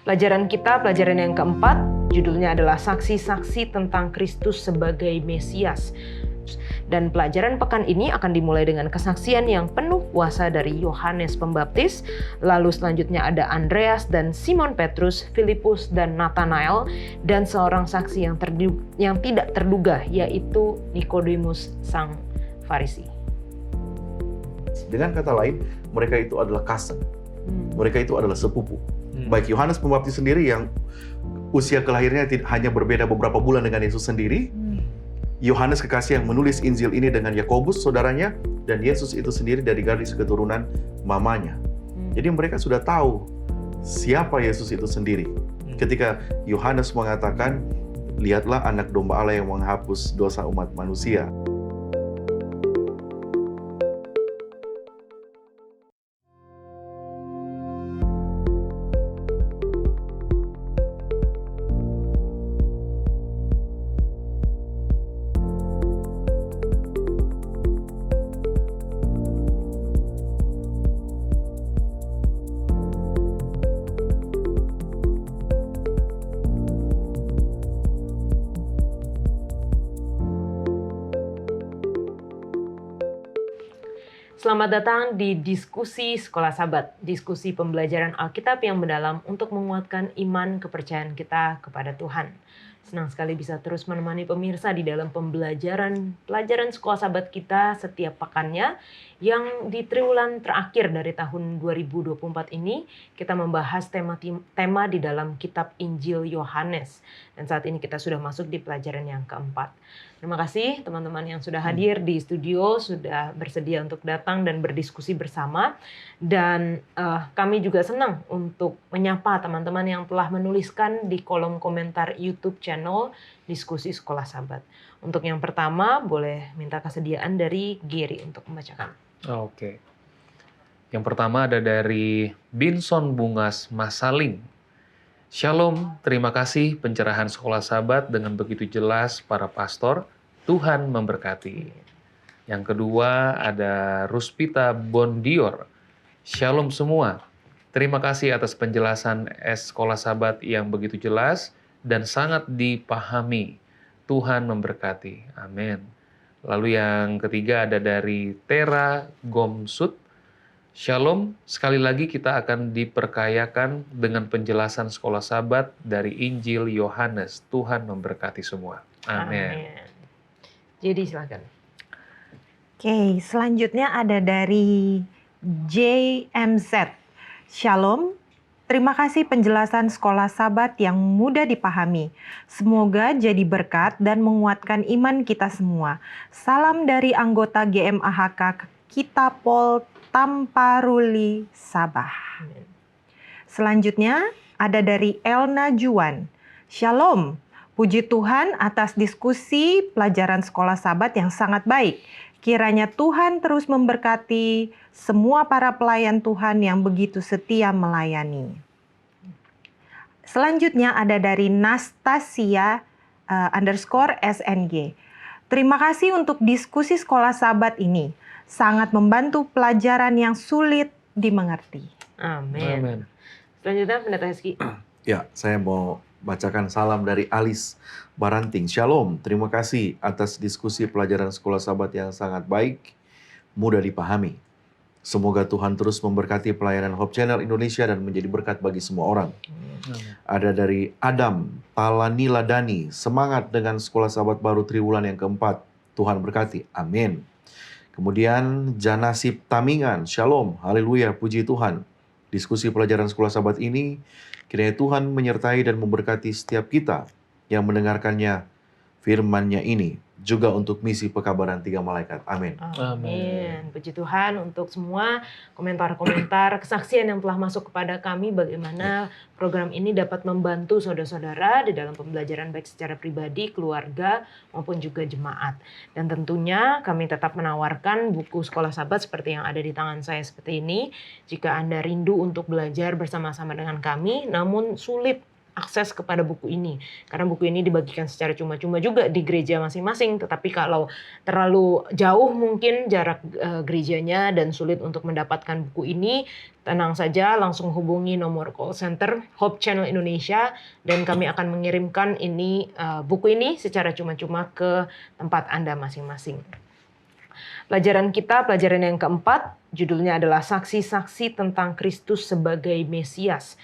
Pelajaran kita, pelajaran yang keempat, judulnya adalah saksi-saksi tentang Kristus sebagai Mesias. Dan pelajaran pekan ini akan dimulai dengan kesaksian yang penuh kuasa dari Yohanes Pembaptis. Lalu selanjutnya ada Andreas dan Simon Petrus, Filipus dan Nathanael, dan seorang saksi yang tidak terduga, yaitu Nikodemus sang Farisi. Dengan kata lain, mereka itu adalah cousin. Mereka itu adalah sepupu. Baik Yohanes Pembaptis sendiri yang usia kelahirnya hanya berbeda beberapa bulan dengan Yesus sendiri. Yohanes kekasih yang menulis Injil ini dengan Yakobus saudaranya, dan Yesus itu sendiri dari garis keturunan mamanya. Jadi mereka sudah tahu siapa Yesus itu sendiri. Ketika Yohanes mengatakan, lihatlah anak domba Allah yang menghapus dosa umat manusia. Selamat datang di Diskusi Sekolah Sabat, diskusi pembelajaran Alkitab yang mendalam untuk menguatkan iman kepercayaan kita kepada Tuhan. Senang sekali bisa terus menemani pemirsa di dalam pelajaran Sekolah Sabat kita setiap pekannya, yang di triwulan terakhir dari tahun 2024 ini kita membahas tema di dalam kitab Injil Yohanes. Dan saat ini kita sudah masuk di pelajaran yang keempat. Terima kasih teman-teman yang sudah hadir di studio, sudah bersedia untuk datang dan berdiskusi bersama. Dan kami juga senang untuk menyapa teman-teman yang telah menuliskan di kolom komentar YouTube channel Diskusi Sekolah Sabat. Untuk yang pertama, boleh minta kesediaan dari Giri untuk membacakan. Oke. Yang pertama ada dari Binson Bungas Masaling. Shalom, terima kasih pencerahan Sekolah Sabat dengan begitu jelas para pastor. Tuhan memberkati. Yang kedua ada Ruspita Bondior. Shalom semua. Terima kasih atas penjelasan Sekolah Sabat yang begitu jelas dan sangat dipahami. Tuhan memberkati. Amin. Lalu yang ketiga ada dari Tera Gomsut. Shalom, sekali lagi kita akan diperkayakan dengan penjelasan Sekolah Sabat dari Injil Yohanes. Tuhan memberkati semua. Amin. Jadi silakan. Oke, selanjutnya ada dari JMZ. Shalom, terima kasih penjelasan Sekolah Sabat yang mudah dipahami. Semoga jadi berkat dan menguatkan iman kita semua. Salam dari anggota GMAHK Kitapol Tamparuli, Sabah. Selanjutnya ada dari Elna Juan. Shalom, puji Tuhan atas diskusi pelajaran Sekolah Sabat yang sangat baik. Kiranya Tuhan terus memberkati semua para pelayan Tuhan yang begitu setia melayani. Selanjutnya ada dari Nastasia _SNG. Terima kasih untuk diskusi Sekolah Sabat ini. Sangat membantu pelajaran yang sulit dimengerti. Amin. Selanjutnya Pendeta Hezki. Ya, saya mau bacakan salam dari Alis Baranting. Shalom, terima kasih atas diskusi pelajaran Sekolah Sabat yang sangat baik, mudah dipahami. Semoga Tuhan terus memberkati pelayanan Hope Channel Indonesia dan menjadi berkat bagi semua orang. Ada dari Adam Talaniladani, semangat dengan Sekolah Sabat baru triwulan yang keempat. Tuhan berkati, amin. Kemudian Janasip Tamingan, shalom, haleluya, puji Tuhan. Diskusi pelajaran Sekolah Sabat ini, kiranya Tuhan menyertai dan memberkati setiap kita yang mendengarkannya, firman-Nya ini, juga untuk misi pekabaran 3 malaikat. Amin. Amin. Puji Tuhan untuk semua komentar-komentar, kesaksian yang telah masuk kepada kami, bagaimana program ini dapat membantu saudara-saudara di dalam pembelajaran baik secara pribadi, keluarga, maupun juga jemaat. Dan tentunya kami tetap menawarkan buku Sekolah Sabat seperti yang ada di tangan saya seperti ini. Jika Anda rindu untuk belajar bersama-sama dengan kami, namun sulit akses kepada buku ini. Karena buku ini dibagikan secara cuma-cuma juga di gereja masing-masing. Tetapi kalau terlalu jauh mungkin jarak gerejanya dan sulit untuk mendapatkan buku ini, tenang saja, langsung hubungi nomor call center Hope Channel Indonesia dan kami akan mengirimkan buku ini secara cuma-cuma ke tempat Anda masing-masing. Pelajaran kita, pelajaran yang keempat, judulnya adalah saksi-saksi tentang Kristus sebagai Mesias.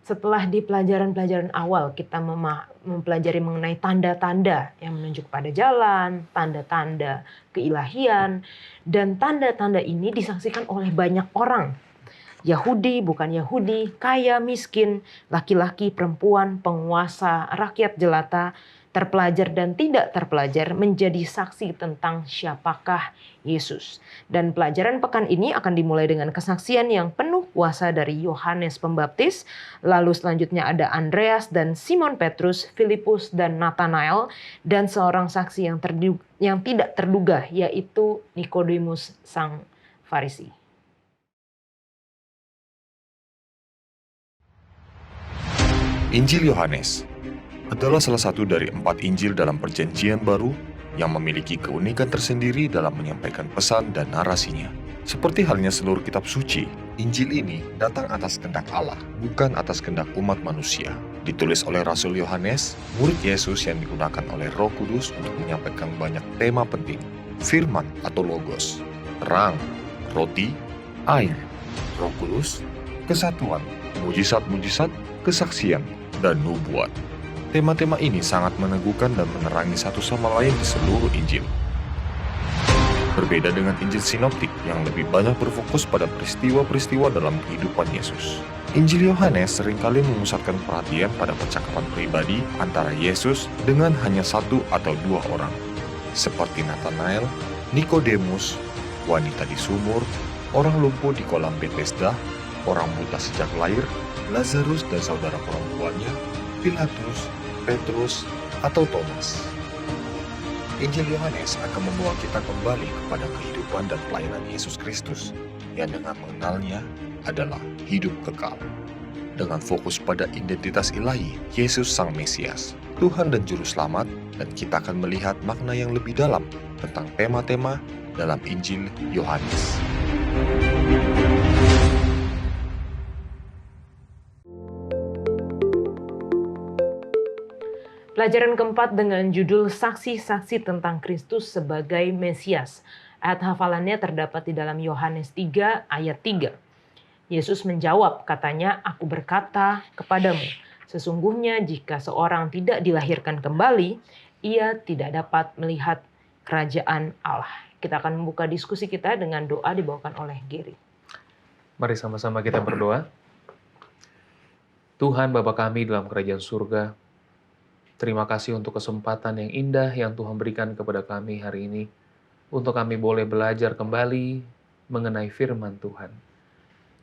Setelah di pelajaran-pelajaran awal kita mempelajari mengenai tanda-tanda yang menunjuk pada jalan, tanda-tanda keilahian, dan tanda-tanda ini disaksikan oleh banyak orang. Yahudi, bukan Yahudi, kaya, miskin, laki-laki, perempuan, penguasa, rakyat jelata, terpelajar dan tidak terpelajar menjadi saksi tentang siapakah Yesus. Dan pelajaran pekan ini akan dimulai dengan kesaksian yang penuh kuasa dari Yohanes Pembaptis. Lalu selanjutnya ada Andreas dan Simon Petrus, Filipus dan Nathanael, dan seorang saksi yang tidak terduga, yaitu Nikodemus sang Farisi. Injil Yohanes adalah salah satu dari 4 Injil dalam Perjanjian Baru yang memiliki keunikan tersendiri dalam menyampaikan pesan dan narasinya. Seperti halnya seluruh kitab suci, Injil ini datang atas kehendak Allah, bukan atas kehendak umat manusia. Ditulis oleh Rasul Yohanes, murid Yesus yang digunakan oleh Roh Kudus untuk menyampaikan banyak tema penting. Firman atau logos, terang, roti, air, Roh Kudus, kesatuan, mujizat-mujizat, kesaksian, dan nubuat. Tema-tema ini sangat meneguhkan dan menerangi satu sama lain di seluruh Injil. Berbeda dengan Injil Sinoptik yang lebih banyak berfokus pada peristiwa-peristiwa dalam kehidupan Yesus. Injil Yohanes seringkali memusatkan perhatian pada percakapan pribadi antara Yesus dengan hanya 1 atau 2 orang, seperti Nathanael, Nikodemus, wanita di sumur, orang lumpuh di kolam Bethesda, orang buta sejak lahir, Lazarus dan saudara perempuannya, Pilatus, Petrus, atau Thomas. Injil Yohanes akan membawa kita kembali kepada kehidupan dan pelayanan Yesus Kristus yang dengan mengenalnya adalah hidup kekal. Dengan fokus pada identitas ilahi, Yesus Sang Mesias, Tuhan dan Juru Selamat, dan kita akan melihat makna yang lebih dalam tentang tema-tema dalam Injil Yohanes. Pelajaran keempat dengan judul Saksi-saksi tentang Kristus sebagai Mesias. Ayat hafalannya terdapat di dalam Yohanes 3 ayat 3. Yesus menjawab, katanya, "Aku berkata kepadamu, sesungguhnya jika seorang tidak dilahirkan kembali, ia tidak dapat melihat kerajaan Allah." Kita akan membuka diskusi kita dengan doa dibawakan oleh Gary. Mari sama-sama kita berdoa. Tuhan Bapa kami dalam kerajaan surga, terima kasih untuk kesempatan yang indah yang Tuhan berikan kepada kami hari ini, untuk kami boleh belajar kembali mengenai firman Tuhan.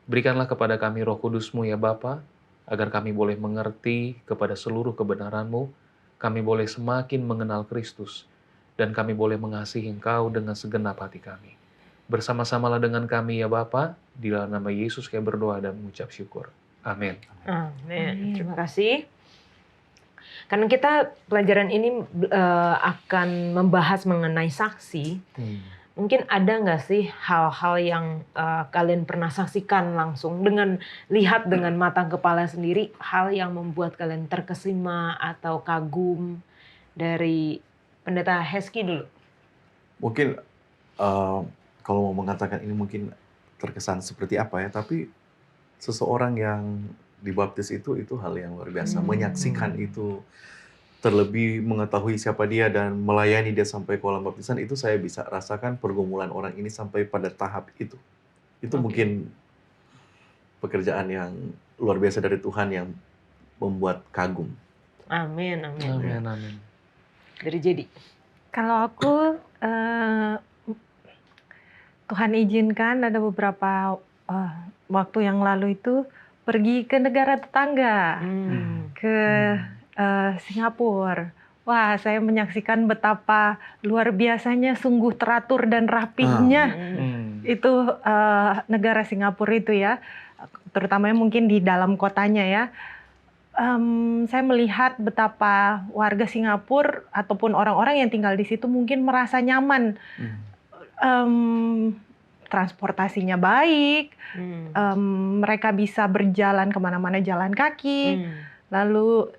Berikanlah kepada kami Roh Kudus-Mu ya Bapa, agar kami boleh mengerti kepada seluruh kebenaran-Mu, kami boleh semakin mengenal Kristus, dan kami boleh mengasihi Engkau dengan segenap hati kami. Bersama-samalah dengan kami ya Bapa, di dalam nama Yesus kami berdoa dan mengucap syukur. Amin. Amin. Terima kasih. Karena kita pelajaran ini akan membahas mengenai saksi, mungkin ada nggak sih hal-hal yang kalian pernah saksikan langsung dengan lihat dengan mata kepala sendiri, hal yang membuat kalian terkesima atau kagum dari Pendeta Heski dulu? Mungkin kalau mau mengatakan ini mungkin terkesan seperti apa ya, tapi seseorang yang dibaptis itu hal yang luar biasa. Menyaksikan itu, terlebih mengetahui siapa dia dan melayani dia sampai kolam baptisan, itu saya bisa rasakan pergumulan orang ini sampai pada tahap itu. Itu mungkin pekerjaan yang luar biasa dari Tuhan yang membuat kagum. Amin, amin. Amin, amin. Dari Jadi. Kalau aku, Tuhan izinkan ada beberapa waktu yang lalu itu pergi ke negara tetangga, ke Singapura. Wah, saya menyaksikan betapa luar biasanya, sungguh teratur dan rapihnya itu negara Singapura itu ya, terutama mungkin di dalam kotanya ya. Saya melihat betapa warga Singapura ataupun orang-orang yang tinggal di situ mungkin merasa nyaman. Transportasinya baik, mereka bisa berjalan kemana-mana jalan kaki, lalu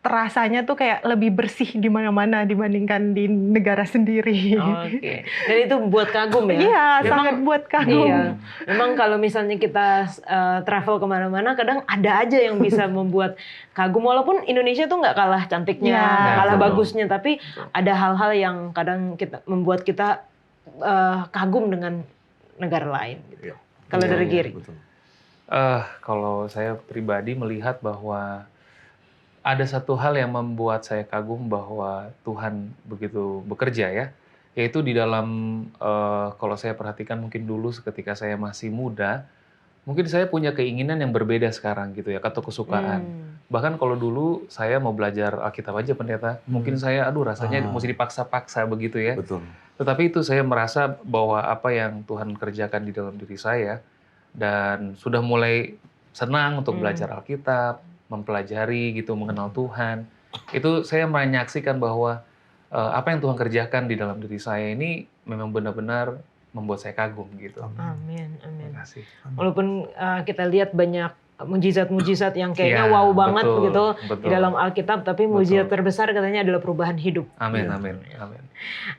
terasanya tuh kayak lebih bersih di mana-mana dibandingkan di negara sendiri. Oke. Dan itu buat kagum ya? Iya, Memang- sangat buat kagum. Iya, memang kalau misalnya kita travel kemana-mana, kadang ada aja yang bisa membuat kagum. Walaupun Indonesia tuh nggak kalah cantiknya, Iya. nggak kalah Betul. bagusnya, tapi ada hal-hal yang kadang membuat kita kagum dengan negara lain. Gitu. Iya. Kalau Iya, dari iya, Giri, betul. Kalau saya pribadi melihat bahwa ada satu hal yang membuat saya kagum bahwa Tuhan begitu bekerja ya, yaitu di dalam kalau saya perhatikan mungkin dulu ketika saya masih muda, mungkin saya punya keinginan yang berbeda sekarang gitu ya, atau kesukaan. Bahkan kalau dulu saya mau belajar Alkitab aja pendeta, mungkin saya rasanya mesti dipaksa-paksa begitu ya. Betul. Tetapi itu saya merasa bahwa apa yang Tuhan kerjakan di dalam diri saya dan sudah mulai senang untuk belajar Alkitab, mempelajari gitu, mengenal Tuhan. Itu saya menyaksikan bahwa apa yang Tuhan kerjakan di dalam diri saya ini memang benar-benar membuat saya kagum gitu. amin, amin. Terima kasih. Walaupun kita lihat banyak mujizat-mujizat yang kayaknya Iya, wow banget betul, gitu betul. di dalam Alkitab, tapi mujizat terbesar katanya adalah perubahan hidup. Amin, Iya. amin, amin.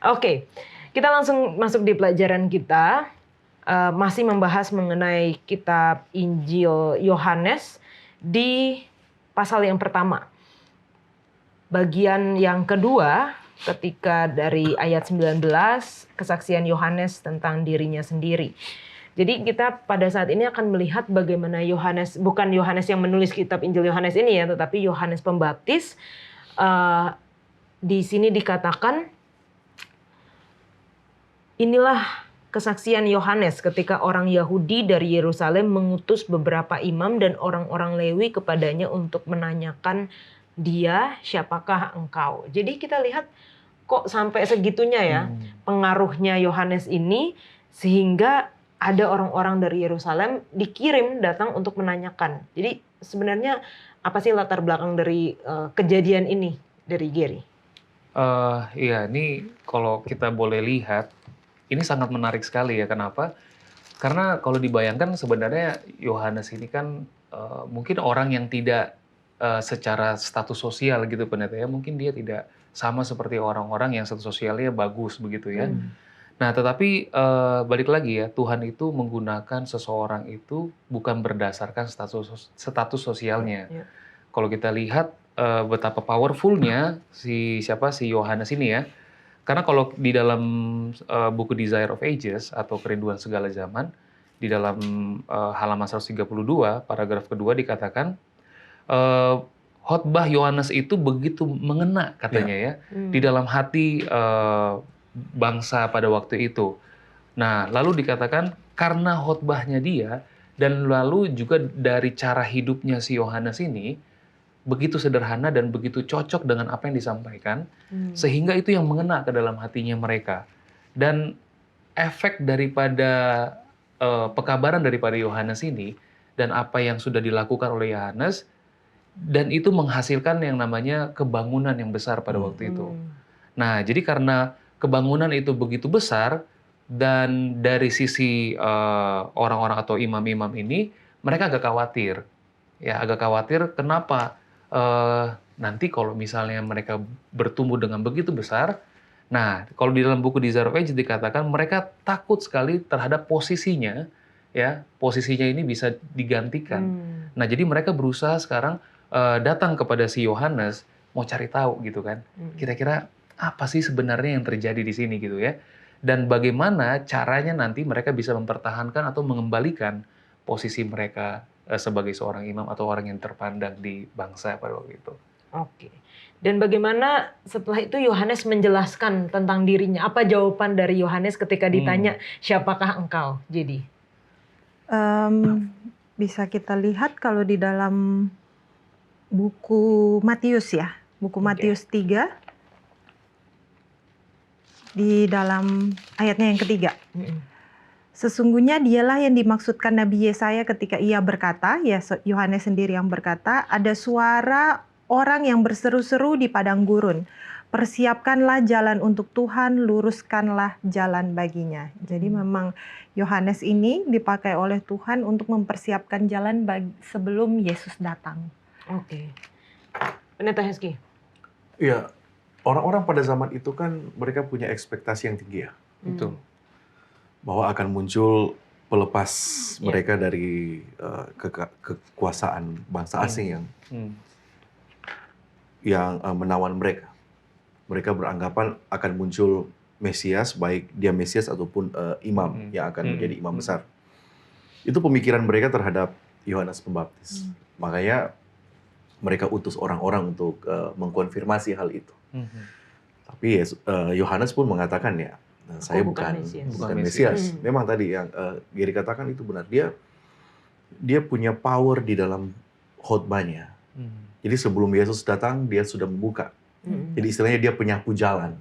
Oke, kita langsung masuk di pelajaran kita. Masih membahas mengenai kitab Injil Yohanes di pasal yang pertama. Bagian yang kedua, ketika dari ayat 19, kesaksian Yohanes tentang dirinya sendiri. Jadi kita pada saat ini akan melihat bagaimana Yohanes, bukan Yohanes yang menulis kitab Injil Yohanes ini ya, tetapi Yohanes Pembaptis. Di sini dikatakan, inilah kesaksian Yohanes ketika orang Yahudi dari Yerusalem mengutus beberapa imam dan orang-orang Lewi kepadanya untuk menanyakan dia, siapakah engkau? Jadi kita lihat kok sampai segitunya ya pengaruhnya Yohanes ini, sehingga ada orang-orang dari Yerusalem dikirim datang untuk menanyakan. Jadi sebenarnya apa sih latar belakang dari kejadian ini dari Gary? Iya, ini kalau kita boleh lihat, ini sangat menarik sekali ya. Kenapa? Karena kalau dibayangkan sebenarnya Yohanes ini kan mungkin orang yang tidak secara status sosial gitu pendeta ya. Mungkin dia tidak sama seperti orang-orang yang status sosialnya bagus begitu ya. Nah, tetapi balik lagi ya, Tuhan itu menggunakan seseorang itu bukan berdasarkan status sosialnya. Ya. Kalau kita lihat betapa powerfulnya si Yohanes ini ya. Karena kalau di dalam buku Desire of Ages atau Kerinduan Segala Zaman, di dalam halaman 132, paragraf kedua dikatakan, khotbah Yohanes itu begitu mengena katanya ya, di dalam hati bangsa pada waktu itu. Nah, lalu dikatakan karena khotbahnya dia, dan lalu juga dari cara hidupnya si Yohanes ini, begitu sederhana dan begitu cocok dengan apa yang disampaikan, sehingga itu yang mengena ke dalam hatinya mereka. Dan efek daripada pekabaran daripada Yohanes ini, dan apa yang sudah dilakukan oleh Yohanes, dan itu menghasilkan yang namanya kebangunan yang besar pada waktu itu. Nah, jadi karena kebangunan itu begitu besar, dan dari sisi orang-orang atau imam-imam ini, mereka agak khawatir. Ya, agak khawatir kenapa? Nanti kalau misalnya mereka bertumbuh dengan begitu besar, nah kalau di dalam buku Desire of Ages dikatakan mereka takut sekali terhadap posisinya, ya posisinya ini bisa digantikan. Nah jadi mereka berusaha sekarang datang kepada si Yohanes mau cari tahu gitu kan, kira-kira apa sih sebenarnya yang terjadi di sini gitu ya, dan bagaimana caranya nanti mereka bisa mempertahankan atau mengembalikan posisi mereka sebagai seorang imam atau orang yang terpandang di bangsa pada waktu itu. Oke. Dan bagaimana setelah itu Yohanes menjelaskan tentang dirinya? Apa jawaban dari Yohanes ketika ditanya, siapakah engkau? Jadi bisa kita lihat kalau di dalam buku Matius ya, buku Matius 3, di dalam ayatnya yang ketiga. Sesungguhnya dialah yang dimaksudkan Nabi Yesaya ketika ia berkata, ya Yohanes sendiri yang berkata, ada suara orang yang berseru-seru di padang gurun. Persiapkanlah jalan untuk Tuhan, luruskanlah jalan baginya. Jadi memang Yohanes ini dipakai oleh Tuhan untuk mempersiapkan jalan sebelum Yesus datang. Oke. Pendeta Heski. Ya, orang-orang pada zaman itu kan mereka punya ekspektasi yang tinggi ya. Betul. Bahwa akan muncul pelepas Ya. mereka dari kekuasaan bangsa asing yang menawan mereka. Mereka beranggapan akan muncul Mesias, baik dia Mesias ataupun imam yang akan menjadi imam besar. Itu pemikiran mereka terhadap Yohanes Pembaptis. Makanya mereka utus orang-orang untuk mengkonfirmasi hal itu. Tapi Yohanes pun mengatakan ya, saya bukan Mesias. Memang tadi yang Gary katakan itu benar. Dia punya power di dalam khotbahnya. Jadi sebelum Yesus datang, dia sudah membuka. Jadi istilahnya dia penyapu jalan.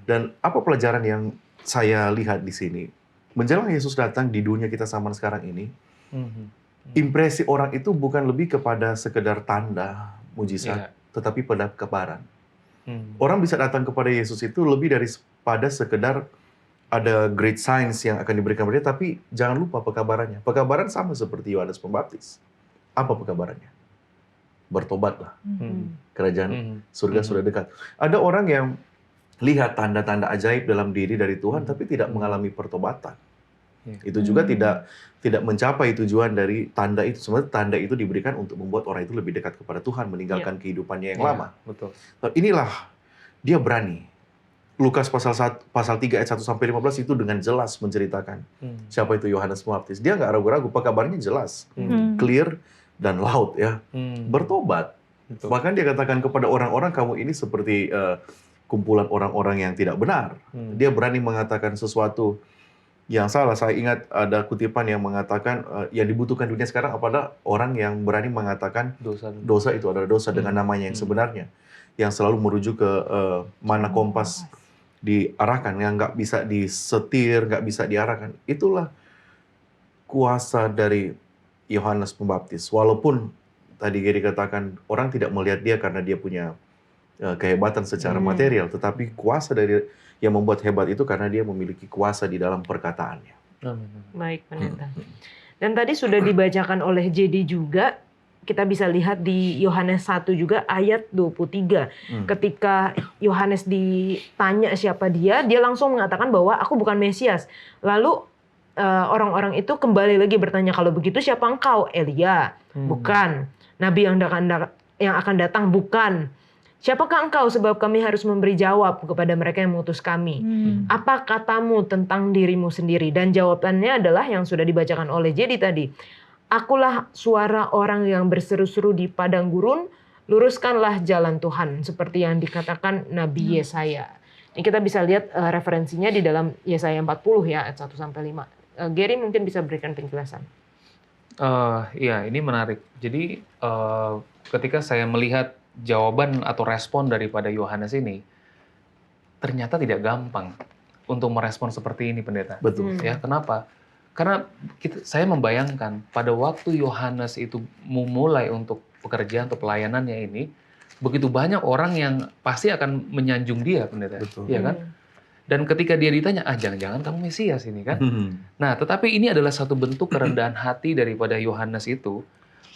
Dan apa pelajaran yang saya lihat di sini? Menjelang Yesus datang di dunia kita zaman sekarang ini, impresi orang itu bukan lebih kepada sekedar tanda, mujizat, tetapi pada kebaran. Orang bisa datang kepada Yesus itu lebih daripada sekedar ada great signs yang akan diberikan kepada dia, tapi jangan lupa pekabarannya. Pekabaran sama seperti Yohanes Pembaptis. Apa pekabarannya? Bertobatlah. Kerajaan surga sudah dekat. Ada orang yang lihat tanda-tanda ajaib dalam diri dari Tuhan, tapi tidak mengalami pertobatan. Itu juga tidak mencapai tujuan dari tanda itu. Sebenarnya tanda itu diberikan untuk membuat orang itu lebih dekat kepada Tuhan, meninggalkan kehidupannya yang lama. Betul. Inilah dia berani. Lukas pasal 3 ayat 1 sampai 15 itu dengan jelas menceritakan siapa itu Yohanes Pembaptis. Dia nggak ragu-ragu, kabarnya jelas, clear dan loud ya. Bertobat. Betul. Bahkan dia katakan kepada orang-orang, kamu ini seperti kumpulan orang-orang yang tidak benar. Dia berani mengatakan sesuatu yang salah. Saya ingat ada kutipan yang mengatakan yang dibutuhkan dunia sekarang adalah orang yang berani mengatakan dosa itu adalah dosa dengan namanya yang sebenarnya, yang selalu merujuk ke mana kompas diarahkan, yang nggak bisa disetir, nggak bisa diarahkan. Itulah kuasa dari Yohanes Pembaptis. Walaupun tadi Gary katakan orang tidak melihat dia karena dia punya kehebatan secara material, tetapi kuasa dari yang membuat hebat itu karena dia memiliki kuasa di dalam perkataannya. Baik, pendeta. Dan tadi sudah dibacakan oleh JD juga, kita bisa lihat di Yohanes 1 juga ayat 23. Ketika Yohanes ditanya siapa dia langsung mengatakan bahwa aku bukan Mesias. Lalu orang-orang itu kembali lagi bertanya, kalau begitu siapa engkau? Elia? Bukan. Nabi yang akan datang? Bukan. Siapakah engkau? Sebab kami harus memberi jawab kepada mereka yang mengutus kami. Apa katamu tentang dirimu sendiri? Dan jawabannya adalah yang sudah dibacakan oleh Jadi tadi. Akulah suara orang yang berseru-seru di padang gurun, luruskanlah jalan Tuhan. Seperti yang dikatakan Nabi Yesaya. Ini kita bisa lihat referensinya di dalam Yesaya 40 ya, ayat 1-5. Gary mungkin bisa berikan penjelasan. Ya, ini menarik. Jadi ketika saya melihat jawaban atau respon daripada Yohanes ini, ternyata tidak gampang untuk merespon seperti ini, pendeta. Betul. Ya, kenapa? Karena saya membayangkan pada waktu Yohanes itu memulai untuk pekerjaan atau pelayanannya ini, begitu banyak orang yang pasti akan menyanjung dia, pendeta. Betul. Ya kan? Dan ketika dia ditanya, jangan-jangan kamu Mesias ini kan? Nah, tetapi ini adalah satu bentuk kerendahan hati daripada Yohanes itu,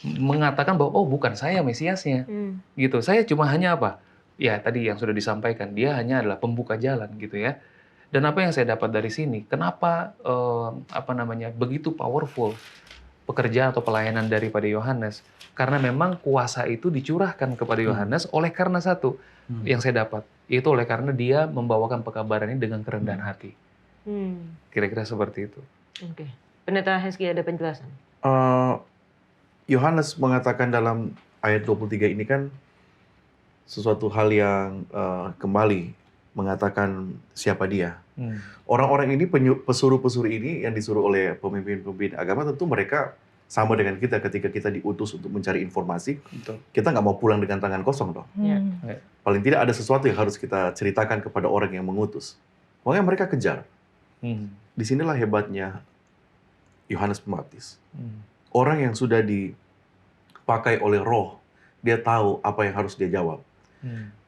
mengatakan bahwa bukan saya Mesiasnya, gitu. Saya cuma hanya apa? Ya tadi yang sudah disampaikan, dia hanya adalah pembuka jalan, gitu ya. Dan apa yang saya dapat dari sini? Kenapa begitu powerful pekerjaan atau pelayanan daripada Yohanes? Karena memang kuasa itu dicurahkan kepada Yohanes oleh karena satu yang saya dapat, yaitu oleh karena dia membawakan pekabaran ini dengan kerendahan hati. Kira-kira seperti itu. Oke. Pendeta Heski ada penjelasan? Yohanes mengatakan dalam ayat 23 ini kan sesuatu hal yang kembali mengatakan siapa dia. Orang-orang ini, pesuruh-pesuruh ini yang disuruh oleh pemimpin-pemimpin agama, tentu mereka sama dengan kita ketika kita diutus untuk mencari informasi. Betul. Kita nggak mau pulang dengan tangan kosong dong. Paling tidak ada sesuatu yang harus kita ceritakan kepada orang yang mengutus. Makanya mereka kejar. Disinilah hebatnya Yohanes Pembaptis. Orang yang sudah dipakai oleh Roh, dia tahu apa yang harus dia jawab.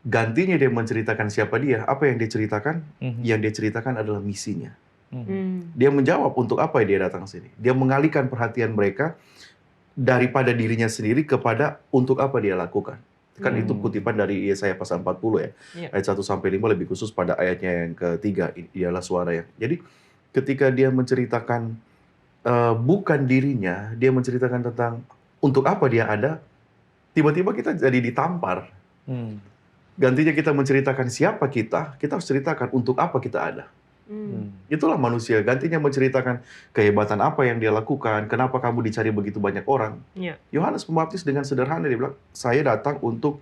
Gantinya dia menceritakan siapa dia, apa yang dia ceritakan? Yang dia ceritakan adalah misinya. Dia menjawab untuk apa dia datang sini. Dia mengalihkan perhatian mereka daripada dirinya sendiri kepada untuk apa dia lakukan. Kan itu kutipan dari Yesaya pasal 40 ya. Ayat 1-5 lebih khusus pada ayatnya yang ketiga, ialah suara yang. Jadi ketika dia menceritakan bukan dirinya, dia menceritakan tentang untuk apa dia ada, tiba-tiba kita jadi ditampar. Gantinya kita menceritakan siapa kita harus ceritakan untuk apa kita ada. Itulah manusia. Gantinya menceritakan kehebatan apa yang dia lakukan, kenapa kamu dicari begitu banyak orang. Yohanes Pembaptis dengan sederhana dia bilang, saya datang untuk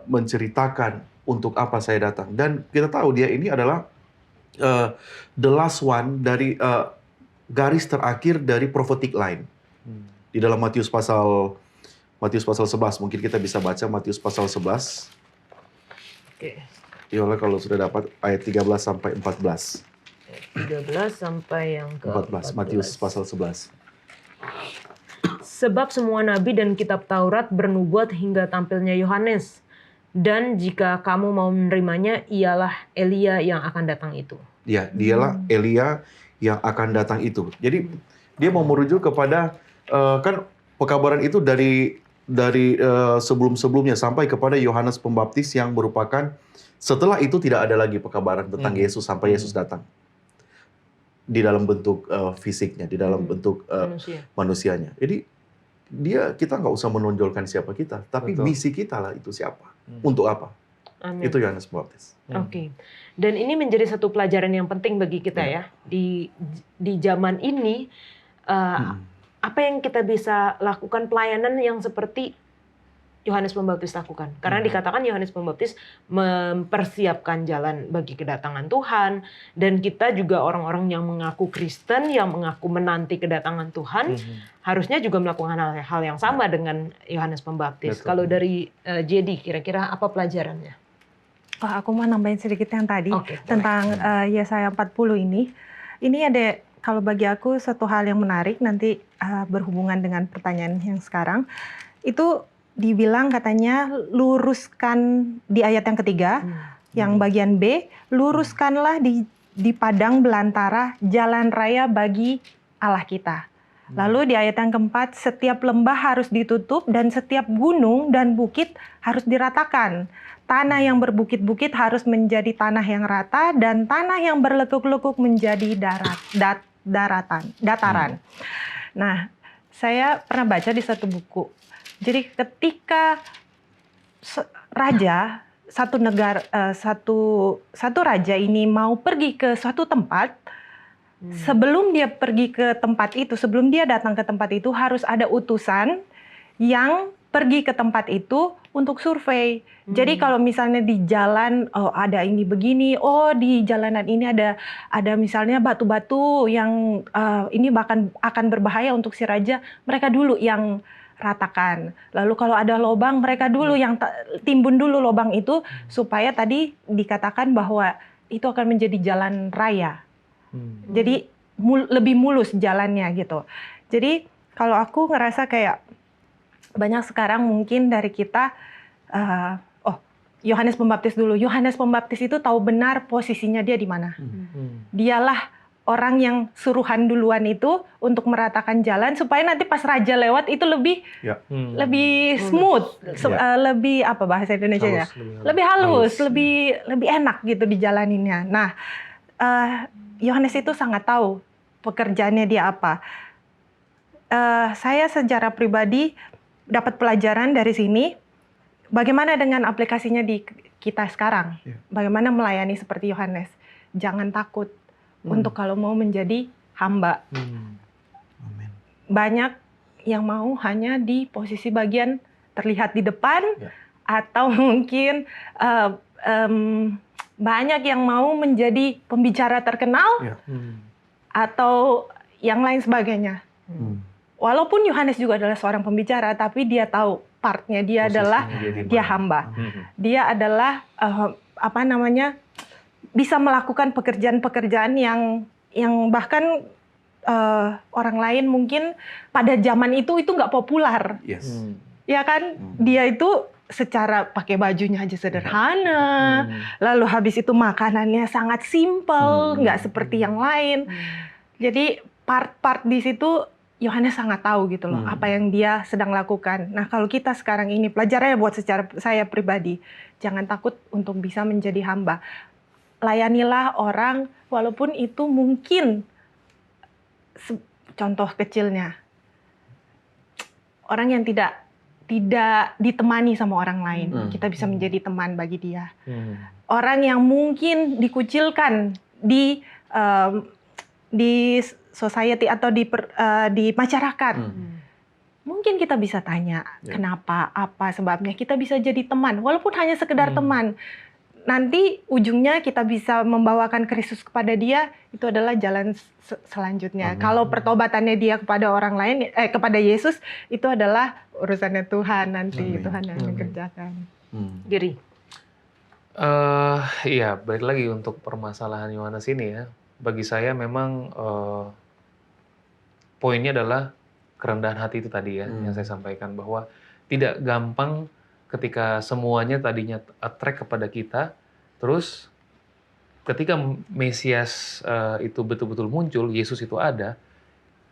menceritakan untuk apa saya datang. Dan kita tahu dia ini adalah the last one dari garis terakhir dari prophetic line. Di dalam Matius pasal 11, mungkin kita bisa baca Matius pasal 11. Yola kalau sudah dapat ayat 13 sampai 14. 13 sampai yang ke 14. Matius pasal 11. Sebab semua nabi dan kitab Taurat bernubuat hingga tampilnya Yohanes. Dan jika kamu mau menerimanya, ialah Elia yang akan datang itu. Ya, dialah Elia yang akan datang itu. Jadi dia mau merujuk kepada kan pekabaran itu dari sebelum-sebelumnya sampai kepada Yohanes Pembaptis yang merupakan setelah itu tidak ada lagi pekabaran tentang Yesus sampai Yesus datang di dalam bentuk fisiknya, di dalam bentuk manusianya. Jadi kita nggak usah menonjolkan siapa kita, tapi misi kita lah itu siapa, untuk apa. Amin. Itu Yohanes Pembaptis. Oke. Dan ini menjadi satu pelajaran yang penting bagi kita ya di zaman ini. Apa yang kita bisa lakukan, pelayanan yang seperti Yohanes Pembaptis lakukan. Karena dikatakan Yohanes Pembaptis mempersiapkan jalan bagi kedatangan Tuhan. Dan kita juga orang-orang yang mengaku Kristen, yang mengaku menanti kedatangan Tuhan, harusnya juga melakukan hal yang sama dengan Yohanes Pembaptis. Kalau dari JD, kira-kira apa pelajarannya? Aku mau nambahin sedikit yang tadi tentang Yesaya 40 ini. Ini ada, kalau bagi aku satu hal yang menarik nanti berhubungan dengan pertanyaan yang sekarang. Itu dibilang katanya luruskan di ayat yang ketiga, yang bagian B, luruskanlah di padang belantara jalan raya bagi Allah kita. Lalu di ayat yang keempat, setiap lembah harus ditutup dan setiap gunung dan bukit harus diratakan. Tanah yang berbukit-bukit harus menjadi tanah yang rata dan tanah yang berlekuk-lekuk menjadi dataran. Nah, saya pernah baca di satu buku. Jadi ketika satu raja ini mau pergi ke suatu tempat, sebelum dia pergi ke tempat itu, sebelum dia datang ke tempat itu harus ada utusan yang pergi ke tempat itu untuk survei. Jadi kalau misalnya di jalan, ada ini begini, di jalanan ini ada misalnya batu-batu yang ini bahkan akan berbahaya untuk si raja, mereka dulu yang ratakan. Lalu kalau ada lubang, mereka dulu yang timbun dulu lubang itu, supaya tadi dikatakan bahwa itu akan menjadi jalan raya. Jadi lebih mulus jalannya gitu. Jadi kalau aku ngerasa kayak banyak sekarang mungkin dari kita, Yohanes Pembaptis dulu. Yohanes Pembaptis itu tahu benar posisinya dia di mana. Dialah orang yang suruhan duluan itu untuk meratakan jalan supaya nanti pas raja lewat itu lebih smooth, lebih apa bahasa Indonesianya? Lebih halus, lebih enak gitu dijalaninnya. Nah, Yohanes itu sangat tahu pekerjaannya dia apa. Saya secara pribadi dapat pelajaran dari sini. Bagaimana dengan aplikasinya di kita sekarang? Bagaimana melayani seperti Yohanes? Jangan takut untuk kalau mau menjadi hamba. Amin. Banyak yang mau hanya di posisi bagian terlihat di depan, atau mungkin banyak yang mau menjadi pembicara terkenal, atau yang lain sebagainya. Walaupun Yohanes juga adalah seorang pembicara, tapi dia tahu partnya dia adalah dia hamba. Dia adalah bisa melakukan pekerjaan-pekerjaan yang bahkan orang lain mungkin pada zaman itu nggak populer, Yes. ya kan? Dia itu secara pakai bajunya aja sederhana, lalu habis itu makanannya sangat simple, nggak seperti yang lain. Jadi part-part di situ Yohanes sangat tahu gitu loh apa yang dia sedang lakukan. Nah kalau kita sekarang ini pelajarannya buat secara saya pribadi, jangan takut untuk bisa menjadi hamba. Layanilah orang walaupun itu mungkin contoh kecilnya orang yang tidak ditemani sama orang lain, kita bisa menjadi teman bagi dia. Orang yang mungkin dikucilkan di society atau di masyarakat, mungkin kita bisa tanya kenapa, apa sebabnya, kita bisa jadi teman, walaupun hanya sekedar teman. Nanti ujungnya kita bisa membawakan Kristus kepada dia, itu adalah jalan selanjutnya. Kalau pertobatannya dia kepada orang lain, kepada Yesus, itu adalah urusannya Tuhan nanti. Tuhan yang mengerjakan. Giri. Iya, balik lagi untuk permasalahan Yohanes ini ya. Bagi saya memang poinnya adalah kerendahan hati itu tadi ya, yang saya sampaikan bahwa tidak gampang ketika semuanya tadinya attract kepada kita, terus ketika Mesias itu betul-betul muncul, Yesus itu ada,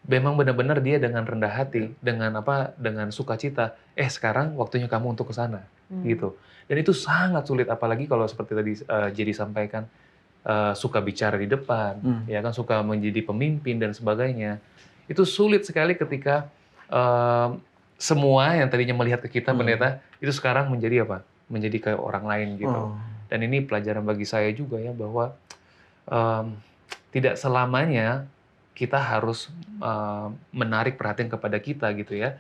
memang benar-benar dia dengan rendah hati, dengan sukacita, sekarang waktunya kamu untuk ke sana, gitu. Dan itu sangat sulit, apalagi kalau seperti tadi Jadi sampaikan, suka bicara di depan, ya kan, suka menjadi pemimpin dan sebagainya. Itu sulit sekali ketika semua yang tadinya melihat ke kita, pendeta, itu sekarang menjadi apa? Menjadi ke orang lain gitu. Dan ini pelajaran bagi saya juga ya, bahwa tidak selamanya kita harus menarik perhatian kepada kita gitu ya.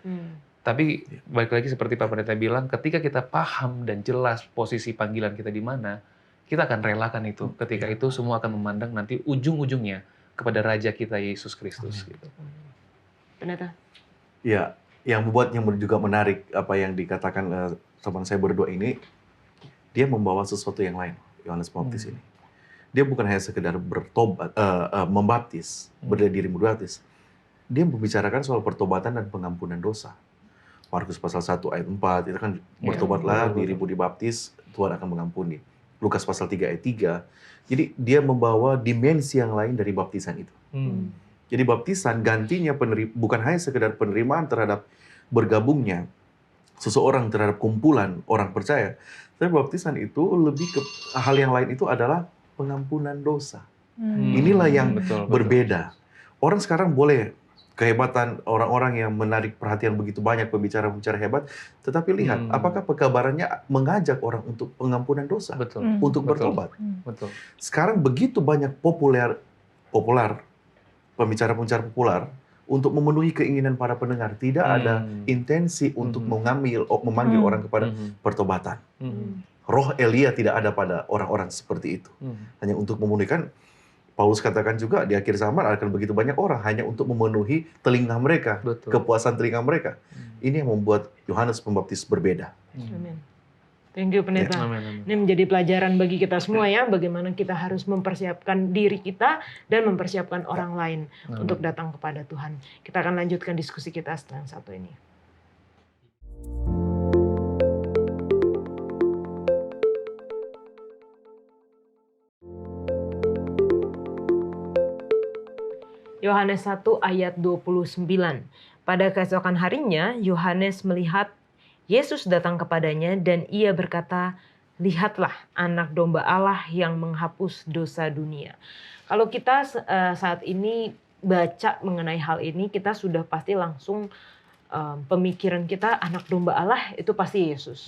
Tapi balik lagi seperti Pak Pendeta bilang, ketika kita paham dan jelas posisi panggilan kita di mana, kita akan relakan itu. Ketika itu semua akan memandang nanti ujung-ujungnya kepada Raja kita Yesus Kristus gitu. Pendeta. Ya, yang membuatnya juga menarik apa yang dikatakan teman saya berdua ini, dia membawa sesuatu yang lain, Yohanes Pembaptis ini. Dia bukan hanya sekedar bertobat, membaptis, berdiri membaptis. Dia membicarakan soal pertobatan dan pengampunan dosa. Markus pasal 1 ayat 4, itu kan bertobatlah, dirimu dibaptis, Tuhan akan mengampuni. Lukas pasal 3 ayat 3. Jadi dia membawa dimensi yang lain dari baptisan itu. Jadi baptisan gantinya bukan hanya sekedar penerimaan terhadap bergabungnya seseorang terhadap kumpulan orang percaya, tapi baptisan itu lebih ke hal yang lain, itu adalah pengampunan dosa. Inilah yang berbeda. Orang sekarang boleh kehebatan orang-orang yang menarik perhatian begitu banyak, pembicara-pembicara hebat, tetapi lihat apakah pekabarannya mengajak orang untuk pengampunan dosa, untuk bertobat. Sekarang begitu banyak populer pembicara-pembicara populer untuk memenuhi keinginan para pendengar, tidak ada intensi untuk memanggil orang kepada pertobatan. Roh Elia tidak ada pada orang-orang seperti itu. Hanya untuk memenuhi, Paulus katakan juga di akhir zaman akan begitu banyak orang hanya untuk memenuhi telinga mereka, kepuasan telinga mereka. Ini yang membuat Yohanes Pembaptis berbeda. Amin. Thank you Pendeta. Ini menjadi pelajaran bagi kita semua ya, bagaimana kita harus mempersiapkan diri kita dan mempersiapkan orang lain untuk datang kepada Tuhan. Kita akan lanjutkan diskusi kita setelah yang satu ini. Yohanes 1 ayat 29. Pada keesokan harinya, Yohanes melihat Yesus datang kepadanya dan ia berkata, "Lihatlah anak domba Allah yang menghapus dosa dunia." Kalau kita saat ini baca mengenai hal ini, kita sudah pasti langsung pemikiran kita anak domba Allah itu pasti Yesus.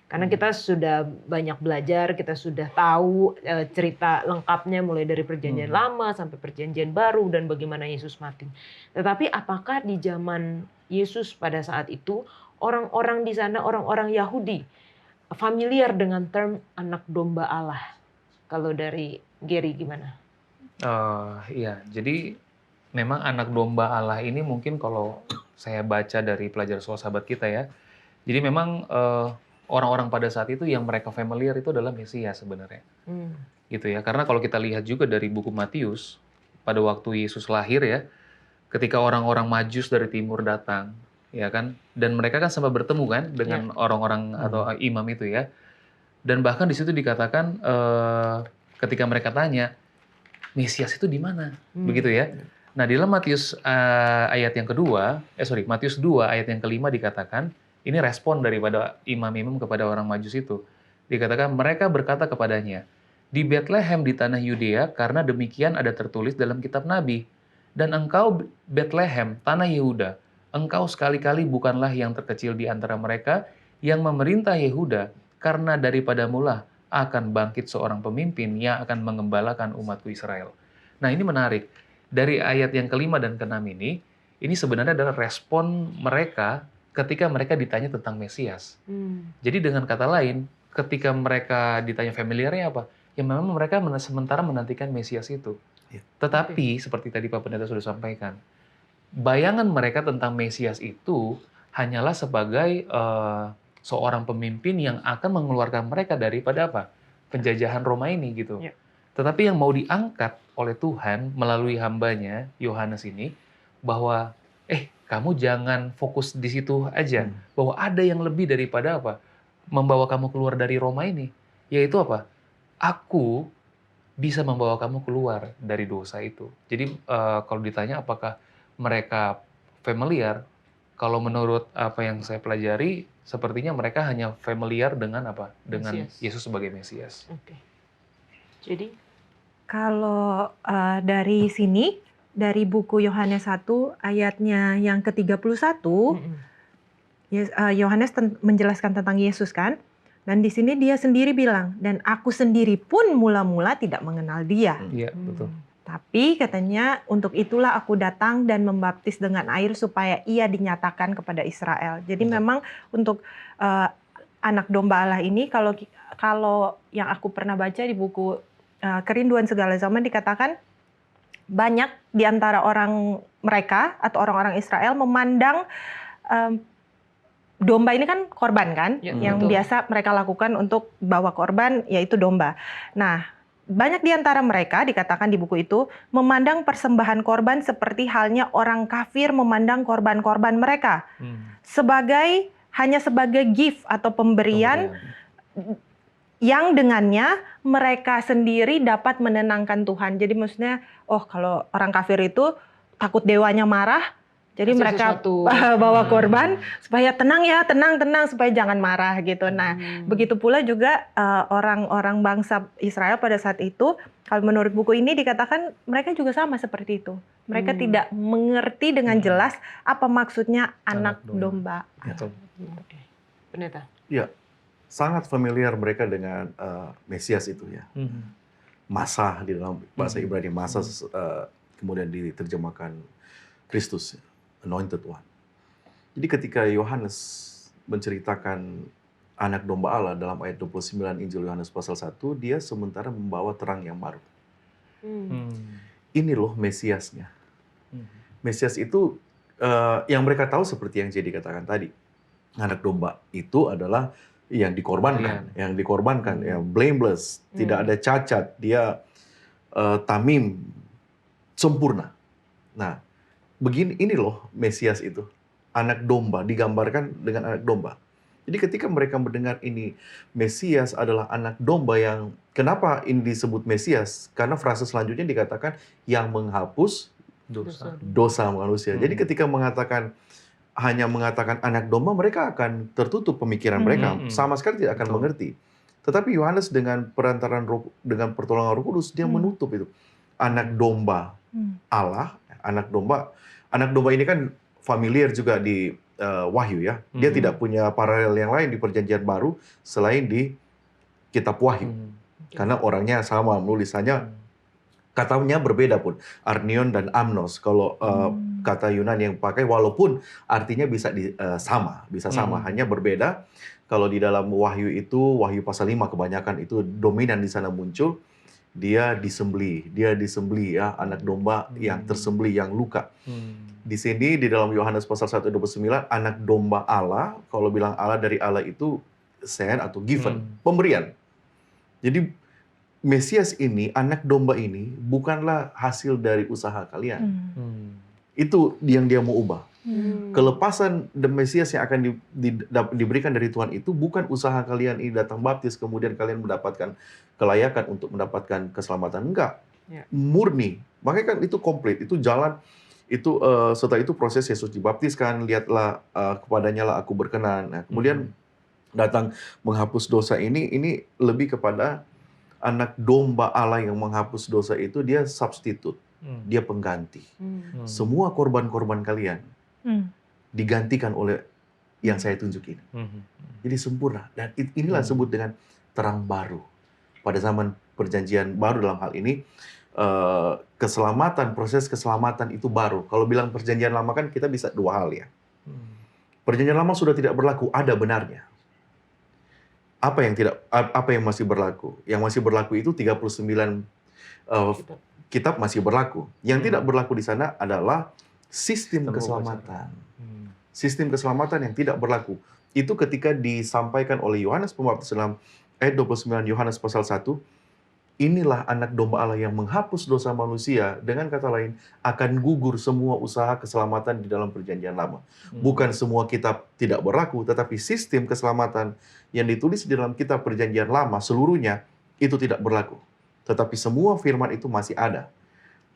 Karena kita sudah banyak belajar, kita sudah tahu cerita lengkapnya mulai dari perjanjian lama sampai perjanjian baru dan bagaimana Yesus mati. Tetapi apakah di zaman Yesus pada saat itu orang-orang di sana, orang-orang Yahudi, familiar dengan term anak domba Allah? Kalau dari Gary gimana? Iya, jadi memang anak domba Allah ini mungkin kalau saya baca dari pelajaran sekolah sahabat kita ya, jadi memang orang-orang pada saat itu yang mereka familiar itu adalah Mesias sebenarnya. Gitu ya, karena kalau kita lihat juga dari buku Matius, pada waktu Yesus lahir ya, ketika orang-orang Majus dari timur datang, ya kan, dan mereka kan sempat bertemu kan dengan orang-orang atau imam itu ya, dan bahkan di situ dikatakan ketika mereka tanya Mesias itu di mana, begitu ya. Nah di dalam Matius ayat yang kedua, Matius 2 ayat yang kelima dikatakan, ini respon daripada imam-imam kepada orang Majus itu. Dikatakan mereka berkata kepadanya, di Bethlehem di tanah Yudea, karena demikian ada tertulis dalam kitab Nabi. Dan engkau Bethlehem, tanah Yehuda, engkau sekali-kali bukanlah yang terkecil di antara mereka yang memerintah Yehuda, karena daripada mula akan bangkit seorang pemimpin yang akan mengembalakan umatku Israel. Nah ini menarik. Dari ayat yang kelima dan keenam ini sebenarnya adalah respon mereka ketika mereka ditanya tentang Mesias. Jadi dengan kata lain, ketika mereka ditanya familiarnya apa? Ya memang mereka sementara menantikan Mesias itu. Tetapi seperti tadi Pak Pendeta sudah sampaikan, bayangan mereka tentang Mesias itu hanyalah sebagai seorang pemimpin yang akan mengeluarkan mereka daripada apa? Penjajahan Roma ini gitu. Tetapi yang mau diangkat oleh Tuhan melalui hambanya Yohanes ini, bahwa kamu jangan fokus di situ aja, bahwa ada yang lebih daripada apa? Membawa kamu keluar dari Roma ini, yaitu apa? Aku bisa membawa kamu keluar dari dosa itu. Jadi kalau ditanya apakah mereka familiar, kalau menurut apa yang saya pelajari, sepertinya mereka hanya familiar dengan apa? Dengan Mesias. Yesus sebagai Mesias. Oke. Jadi Kalau dari sini, dari buku Yohanes 1 ayatnya yang ke-31, Yohanes menjelaskan tentang Yesus kan. Dan di sini dia sendiri bilang, dan aku sendiri pun mula-mula tidak mengenal dia. Iya, betul. Tapi katanya untuk itulah aku datang dan membaptis dengan air supaya ia dinyatakan kepada Israel. Jadi memang untuk anak domba Allah ini, kalau yang aku pernah baca di buku Kerinduan Segala Zaman dikatakan banyak di antara orang mereka atau orang-orang Israel memandang domba ini kan korban kan, yang betul. biasa mereka lakukan untuk bawa korban yaitu domba. Nah, banyak di antara mereka dikatakan di buku itu memandang persembahan korban seperti halnya orang kafir memandang korban-korban mereka hanya sebagai gift atau pemberian yang dengannya mereka sendiri dapat menenangkan Tuhan. Jadi maksudnya, kalau orang kafir itu takut dewanya marah, jadi Kasih mereka sesuatu. bawa korban supaya tenang ya, tenang supaya jangan marah gitu. Nah, begitu pula juga orang-orang bangsa Israel pada saat itu, kalau menurut buku ini dikatakan mereka juga sama seperti itu. Mereka tidak mengerti dengan jelas apa maksudnya anak domba. Betul. Oke. Pendeta. Ya, sangat familiar mereka dengan Mesias itu ya. Masa di dalam bahasa Ibrani, Masa kemudian diterjemahkan Kristus, Anointed One. Jadi ketika Yohanes menceritakan anak domba Allah dalam ayat 29 Injil Yohanes pasal 1, dia sementara membawa terang yang baru. Ini loh Mesiasnya. Mesias itu yang mereka tahu seperti yang Jadi katakan tadi. Anak domba itu adalah yang dikorbankan, yang blameless, tidak ada cacat, dia tamim, sempurna. Nah, ini loh Mesias itu. Anak domba, digambarkan dengan anak domba. Jadi ketika mereka mendengar ini Mesias adalah anak domba yang, kenapa ini disebut Mesias? Karena frase selanjutnya dikatakan yang menghapus dosa manusia. Jadi ketika hanya mengatakan anak domba, mereka akan tertutup pemikiran mereka. Sama sekali tidak akan mengerti. Tetapi Yohanes dengan dengan pertolongan Roh Kudus, dia menutup itu. Anak domba Allah, anak domba ini kan familiar juga di Wahyu ya. Dia tidak punya paralel yang lain di Perjanjian Baru selain di Kitab Wahyu. Karena orangnya sama, menulisannya katanya berbeda pun. Arnion dan Amnos. Kalau kata Yunani yang pakai, walaupun artinya bisa sama, hanya berbeda. Kalau di dalam Wahyu itu, Wahyu pasal 5 kebanyakan itu dominan di sana muncul. Dia disembelih ya, anak domba yang tersembelih, yang luka. Di sini di dalam Yohanes pasal 1:29, anak domba Allah, kalau bilang Allah dari Allah itu sent atau given, pemberian. Jadi Mesias ini, anak domba ini bukanlah hasil dari usaha kalian. Itu yang dia mau ubah. Hmm. Kelepasan the Mesias yang akan diberikan dari Tuhan itu bukan usaha kalian ini datang baptis, kemudian kalian mendapatkan kelayakan untuk mendapatkan keselamatan. Enggak. Ya. Murni. Makanya kan itu komplit, itu jalan, itu setelah itu proses Yesus dibaptiskan, lihatlah kepadanya lah aku berkenan. Nah, kemudian datang menghapus dosa ini lebih kepada anak domba Allah yang menghapus dosa itu, dia substitut. Dia pengganti. Semua korban-korban kalian digantikan oleh yang saya tunjuk ini. Jadi sempurna. Dan inilah disebut dengan terang baru. Pada zaman perjanjian baru dalam hal ini, keselamatan, proses keselamatan itu baru. Kalau bilang perjanjian lama kan kita bisa dua hal ya. Perjanjian lama sudah tidak berlaku, ada benarnya. Apa yang masih berlaku? Yang masih berlaku itu 39 kitab masih berlaku. Yang tidak berlaku di sana adalah sistem keselamatan. Sistem keselamatan yang tidak berlaku. Itu ketika disampaikan oleh Yohanes Pembaptis dalam ayat 29 Yohanes pasal 1, inilah anak domba Allah yang menghapus dosa manusia, dengan kata lain, akan gugur semua usaha keselamatan di dalam perjanjian lama. Bukan semua kitab tidak berlaku, tetapi sistem keselamatan yang ditulis di dalam kitab perjanjian lama seluruhnya itu tidak berlaku. Tetapi semua firman itu masih ada.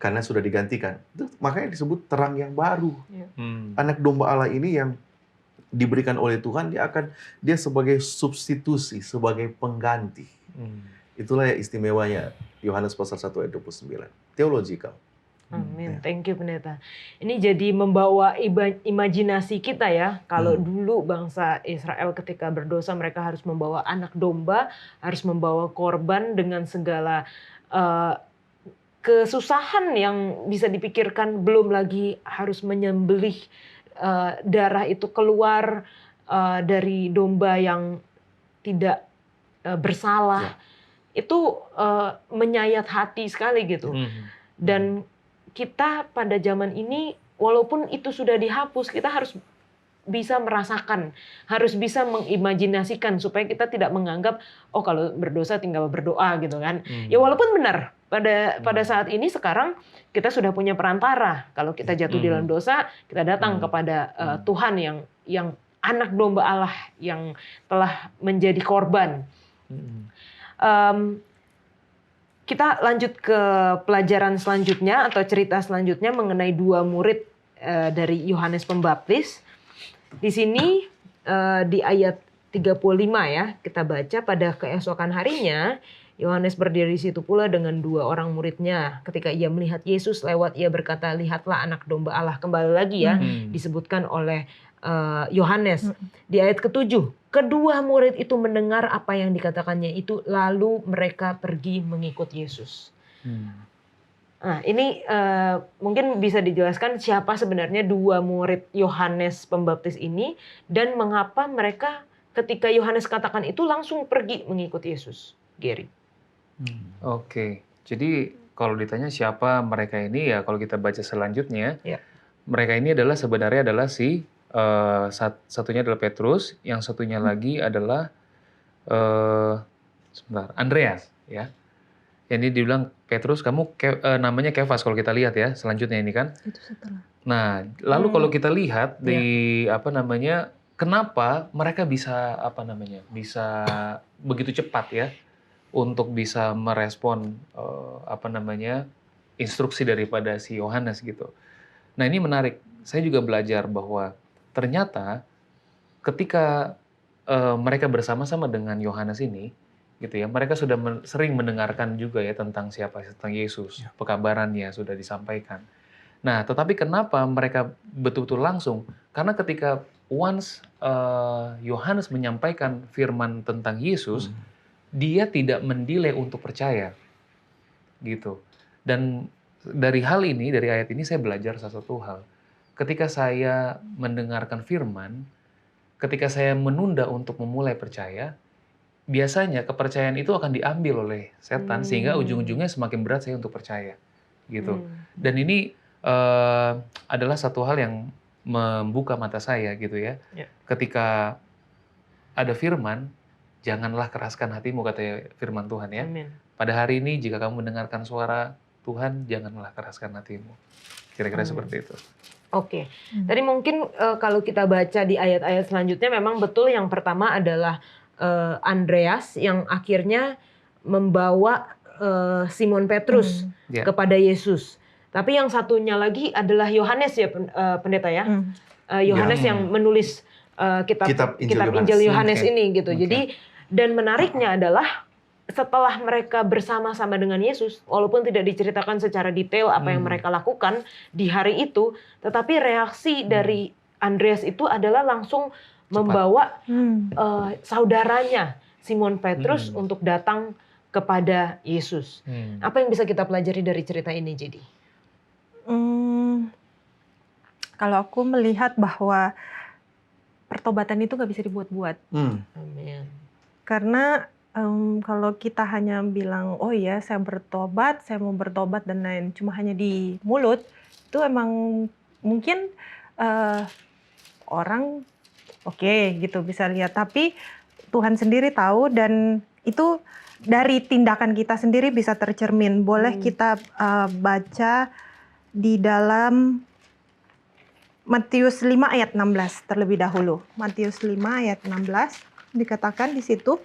Karena sudah digantikan. Itu makanya disebut terang yang baru. Anak domba Allah ini yang diberikan oleh Tuhan, dia sebagai substitusi, sebagai pengganti. Itulah yang istimewanya Yohanes pasal 1 ayat 29. Theological. Amin. Thank you Pendeta. Ini jadi membawa imajinasi kita ya. Kalau dulu bangsa Israel ketika berdosa mereka harus membawa anak domba, harus membawa korban dengan segala kesusahan yang bisa dipikirkan, belum lagi harus menyembelih darah itu keluar dari domba yang tidak bersalah. Itu menyayat hati sekali gitu. Dan kita pada zaman ini, walaupun itu sudah dihapus, kita harus bisa merasakan, harus bisa mengimajinasikan supaya kita tidak menganggap, oh kalau berdosa tinggal berdoa gitu kan. Ya walaupun benar, pada saat ini sekarang kita sudah punya perantara. Kalau kita jatuh di dalam dosa, kita datang kepada Tuhan yang anak domba Allah yang telah menjadi korban. Kita lanjut ke pelajaran selanjutnya atau cerita selanjutnya mengenai dua murid dari Yohanes Pembaptis. Di sini di ayat 35 ya, kita baca, pada keesokan harinya Yohanes berdiri di situ pula dengan dua orang muridnya. Ketika ia melihat Yesus lewat, ia berkata, lihatlah anak domba Allah. Kembali lagi ya, disebutkan oleh Yohanes. Di ayat ke-7, kedua murid itu mendengar apa yang dikatakannya itu, lalu mereka pergi mengikut Yesus. Nah, ini mungkin bisa dijelaskan siapa sebenarnya dua murid Yohanes Pembaptis ini, dan mengapa mereka ketika Yohanes katakan itu langsung pergi mengikut Yesus. Gary. Oke, jadi kalau ditanya siapa mereka ini, ya kalau kita baca selanjutnya, mereka ini adalah sebenarnya adalah satunya adalah Petrus, yang satunya lagi adalah Andreas, ya. Ini dibilang Petrus, kamu namanya Kefas kalau kita lihat ya selanjutnya ini kan. Itu setelah. Nah, lalu kalau kita lihat di kenapa mereka bisa bisa begitu cepat ya untuk bisa merespon instruksi daripada si Yohanes gitu. Nah, ini menarik. Saya juga belajar bahwa ternyata ketika mereka bersama-sama dengan Yohanes ini, gitu ya, mereka sudah sering mendengarkan juga ya tentang Yesus, pekabarannya sudah disampaikan. Nah, tetapi kenapa mereka betul-betul langsung? Karena ketika once Yohanes menyampaikan firman tentang Yesus, dia tidak mendelay untuk percaya, gitu. Dan dari hal ini, dari ayat ini saya belajar satu hal. Ketika saya mendengarkan firman, ketika saya menunda untuk memulai percaya, biasanya kepercayaan itu akan diambil oleh setan, sehingga ujung-ujungnya semakin berat saya untuk percaya, gitu. Dan ini adalah satu hal yang membuka mata saya, gitu ya. Ketika ada firman, janganlah keraskan hatimu, kata firman Tuhan ya. Amin. Pada hari ini jika kamu mendengarkan suara Tuhan, janganlah keraskan hatimu. Kira-kira seperti itu. Oke, tadi mungkin kalau kita baca di ayat-ayat selanjutnya memang betul yang pertama adalah Andreas yang akhirnya membawa Simon Petrus Ya. kepada Yesus. Tapi yang satunya lagi adalah Yohanes ya pendeta ya. Yohanes yang menulis kitab Injil Yohanes Oke. ini gitu. Jadi dan menariknya adalah setelah mereka bersama-sama dengan Yesus, walaupun tidak diceritakan secara detail apa yang mereka lakukan di hari itu, tetapi reaksi dari Andreas itu adalah langsung membawa saudaranya Simon Petrus untuk datang kepada Yesus. Apa yang bisa kita pelajari dari cerita ini, jadi? Kalau aku melihat bahwa pertobatan itu nggak bisa dibuat-buat. Amin. Karena kalau kita hanya bilang, oh ya saya bertobat, saya mau bertobat dan lain, cuma hanya di mulut, itu emang mungkin orang oke gitu bisa lihat. Tapi Tuhan sendiri tahu dan itu dari tindakan kita sendiri bisa tercermin. Boleh kita baca di dalam Matius 5 ayat 16 terlebih dahulu. Matius 5 ayat 16 dikatakan di situ.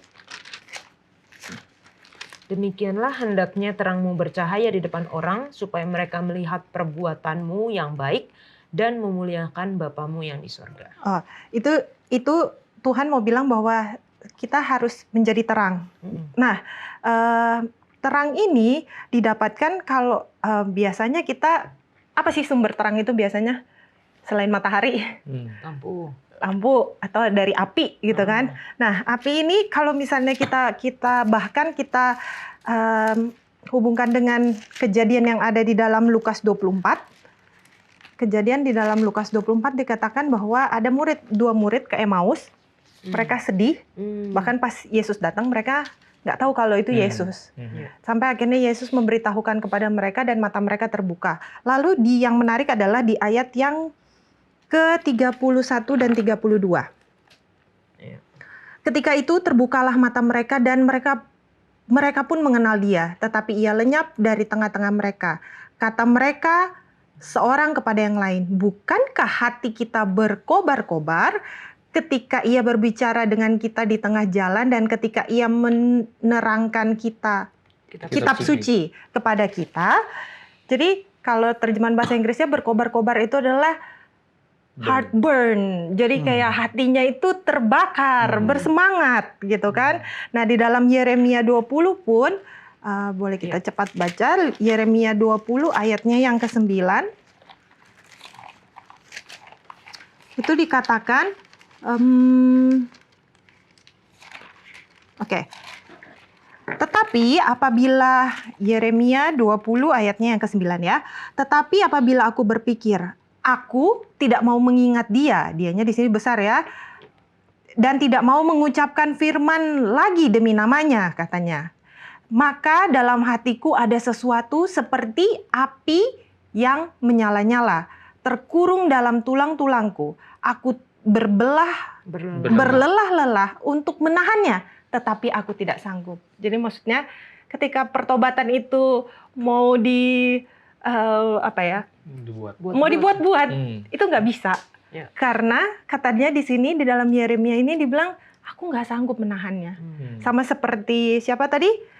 Demikianlah hendaknya terangmu bercahaya di depan orang, supaya mereka melihat perbuatanmu yang baik dan memuliakan Bapamu yang di surga. Itu Tuhan mau bilang bahwa kita harus menjadi terang. Nah, terang ini didapatkan kalau biasanya kita, apa sih sumber terang itu biasanya? Selain matahari, lampu atau dari api gitu kan. Nah, api ini kalau misalnya kita bahkan kita hubungkan dengan kejadian yang ada di dalam Lukas 24. Kejadian di dalam Lukas 24 dikatakan bahwa ada dua murid ke Emmaus. Mereka sedih, bahkan pas Yesus datang mereka nggak tahu kalau itu Yesus. Sampai akhirnya Yesus memberitahukan kepada mereka dan mata mereka terbuka. Lalu yang menarik adalah di ayat yang ke-31 dan 32. Ketika itu terbukalah mata mereka dan mereka pun mengenal dia, tetapi ia lenyap dari tengah-tengah mereka. Kata mereka seorang kepada yang lain, bukankah hati kita berkobar-kobar ketika ia berbicara dengan kita di tengah jalan dan ketika ia menerangkan kitab suci kepada kita? Jadi kalau terjemahan bahasa Inggrisnya berkobar-kobar itu adalah heartburn, jadi kayak hatinya itu terbakar, bersemangat gitu kan. Nah di dalam Yeremia 20 pun, boleh kita cepat baca, Yeremia 20 ayatnya yang ke-9. Itu dikatakan, tetapi apabila, Yeremia 20 ayatnya yang ke-9 ya, tetapi apabila aku berpikir, aku tidak mau mengingat dianya di sini besar ya, dan tidak mau mengucapkan firman lagi demi namanya, katanya. Maka dalam hatiku ada sesuatu seperti api yang menyala-nyala, terkurung dalam tulang-tulangku. Aku berlelah-lelah untuk menahannya, tetapi aku tidak sanggup. Jadi maksudnya ketika pertobatan itu mau dibuat-buat, itu nggak bisa. Karena katanya di sini di dalam Yeremia ini dibilang aku nggak sanggup menahannya. Sama seperti siapa tadi?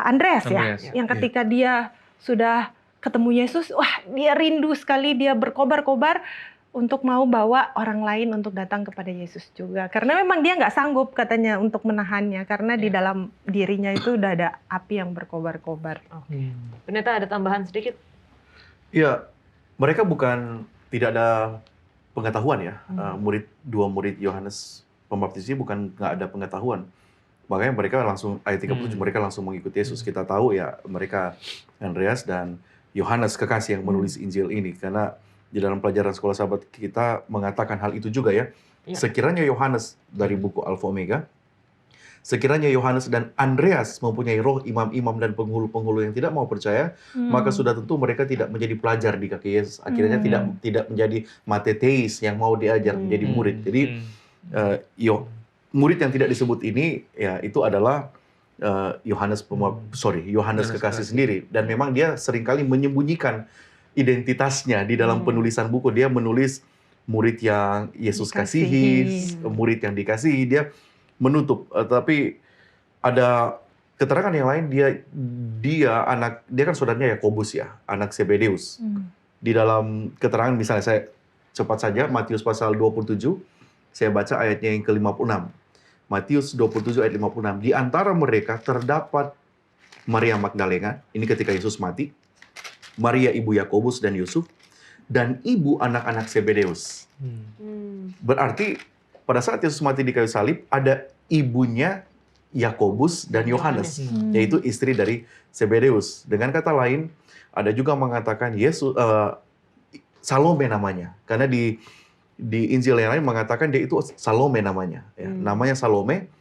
Andreas ya, yang ketika dia sudah ketemu Yesus, wah dia rindu sekali, dia berkobar-kobar untuk mau bawa orang lain untuk datang kepada Yesus juga. Karena memang dia nggak sanggup katanya untuk menahannya, karena di dalam dirinya itu udah ada api yang berkobar-kobar. Pendeta ada tambahan sedikit? Ya, mereka tidak ada pengetahuan ya. Dua murid Yohanes Pembaptis ini nggak ada pengetahuan. Makanya mereka langsung, ayat 37, mereka langsung mengikuti Yesus. Kita tahu ya, mereka Andreas dan Yohanes kekasih yang menulis Injil ini. Karena di dalam pelajaran sekolah sahabat kita mengatakan hal itu juga ya. Sekiranya Yohanes dari buku Alfa Omega, sekiranya Yohanes dan Andreas mempunyai roh imam-imam dan penghulu-penghulu yang tidak mau percaya, maka sudah tentu mereka tidak menjadi pelajar di kaki Yesus. Akhirnya tidak menjadi mateteis yang mau diajar menjadi murid. Jadi murid yang tidak disebut ini ya itu adalah Yohanes kekasih sendiri, dan memang dia seringkali menyembunyikan identitasnya di dalam penulisan buku. Dia menulis murid yang Yesus kasihi, murid yang dikasihi, dia menutup. Tapi ada keterangan yang lain, dia kan saudaranya Yakobus ya, anak Zebedeus. Di dalam keterangan misalnya saya cepat saja Matius pasal 27, saya baca ayatnya yang ke-56. Matius 27 ayat 56. Di antara mereka terdapat Maria Magdalena, ini ketika Yesus mati, Maria ibu Yakobus dan Yusuf, dan ibu anak-anak Zebedeus. Berarti pada saat Yesus mati di kayu salib, ada ibunya Yakobus dan Yohanes, yaitu istri dari Zebedeus. Dengan kata lain, ada juga mengatakan Salome namanya, karena di Injil yang lain mengatakan dia itu Salome namanya. Ya. Namanya Salome,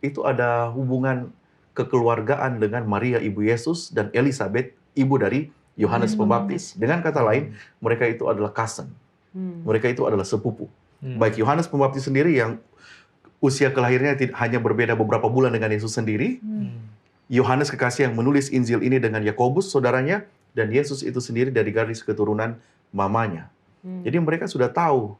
itu ada hubungan kekeluargaan dengan Maria ibu Yesus dan Elizabeth ibu dari Yohanes Pembaptis. Dengan kata lain, mereka itu adalah cousin. Mereka itu adalah sepupu. Baik Yohanes Pembaptis sendiri yang usia kelahirnya hanya berbeda beberapa bulan dengan Yesus sendiri. Yohanes kekasih yang menulis Injil ini dengan Yakobus, saudaranya, dan Yesus itu sendiri dari garis keturunan mamanya. Jadi mereka sudah tahu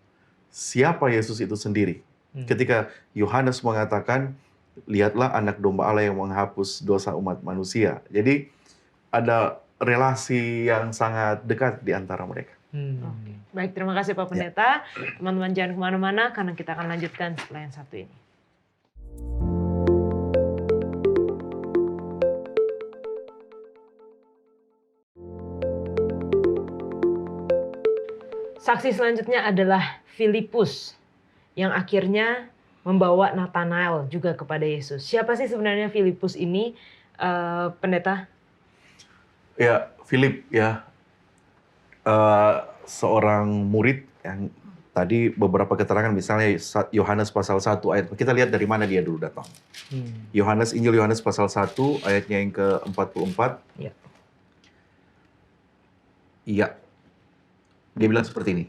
siapa Yesus itu sendiri. Ketika Yohanes mengatakan, lihatlah anak domba Allah yang menghapus dosa umat manusia. Jadi ada relasi yang sangat dekat di antara mereka. Oke. Baik, terima kasih Pak Pendeta. Teman-teman jangan kemana-mana karena kita akan lanjutkan setelah yang satu ini. Saksi selanjutnya adalah Filipus yang akhirnya membawa Nathanael juga kepada Yesus. Siapa sih sebenarnya Filipus ini, Pendeta? Ya, Filip ya, seorang murid yang tadi beberapa keterangan, misalnya Yohanes pasal 1 ayat, kita lihat dari mana dia dulu datang. Injil Yohanes pasal 1 ayatnya yang ke-44. Iya. Dia bilang seperti ini.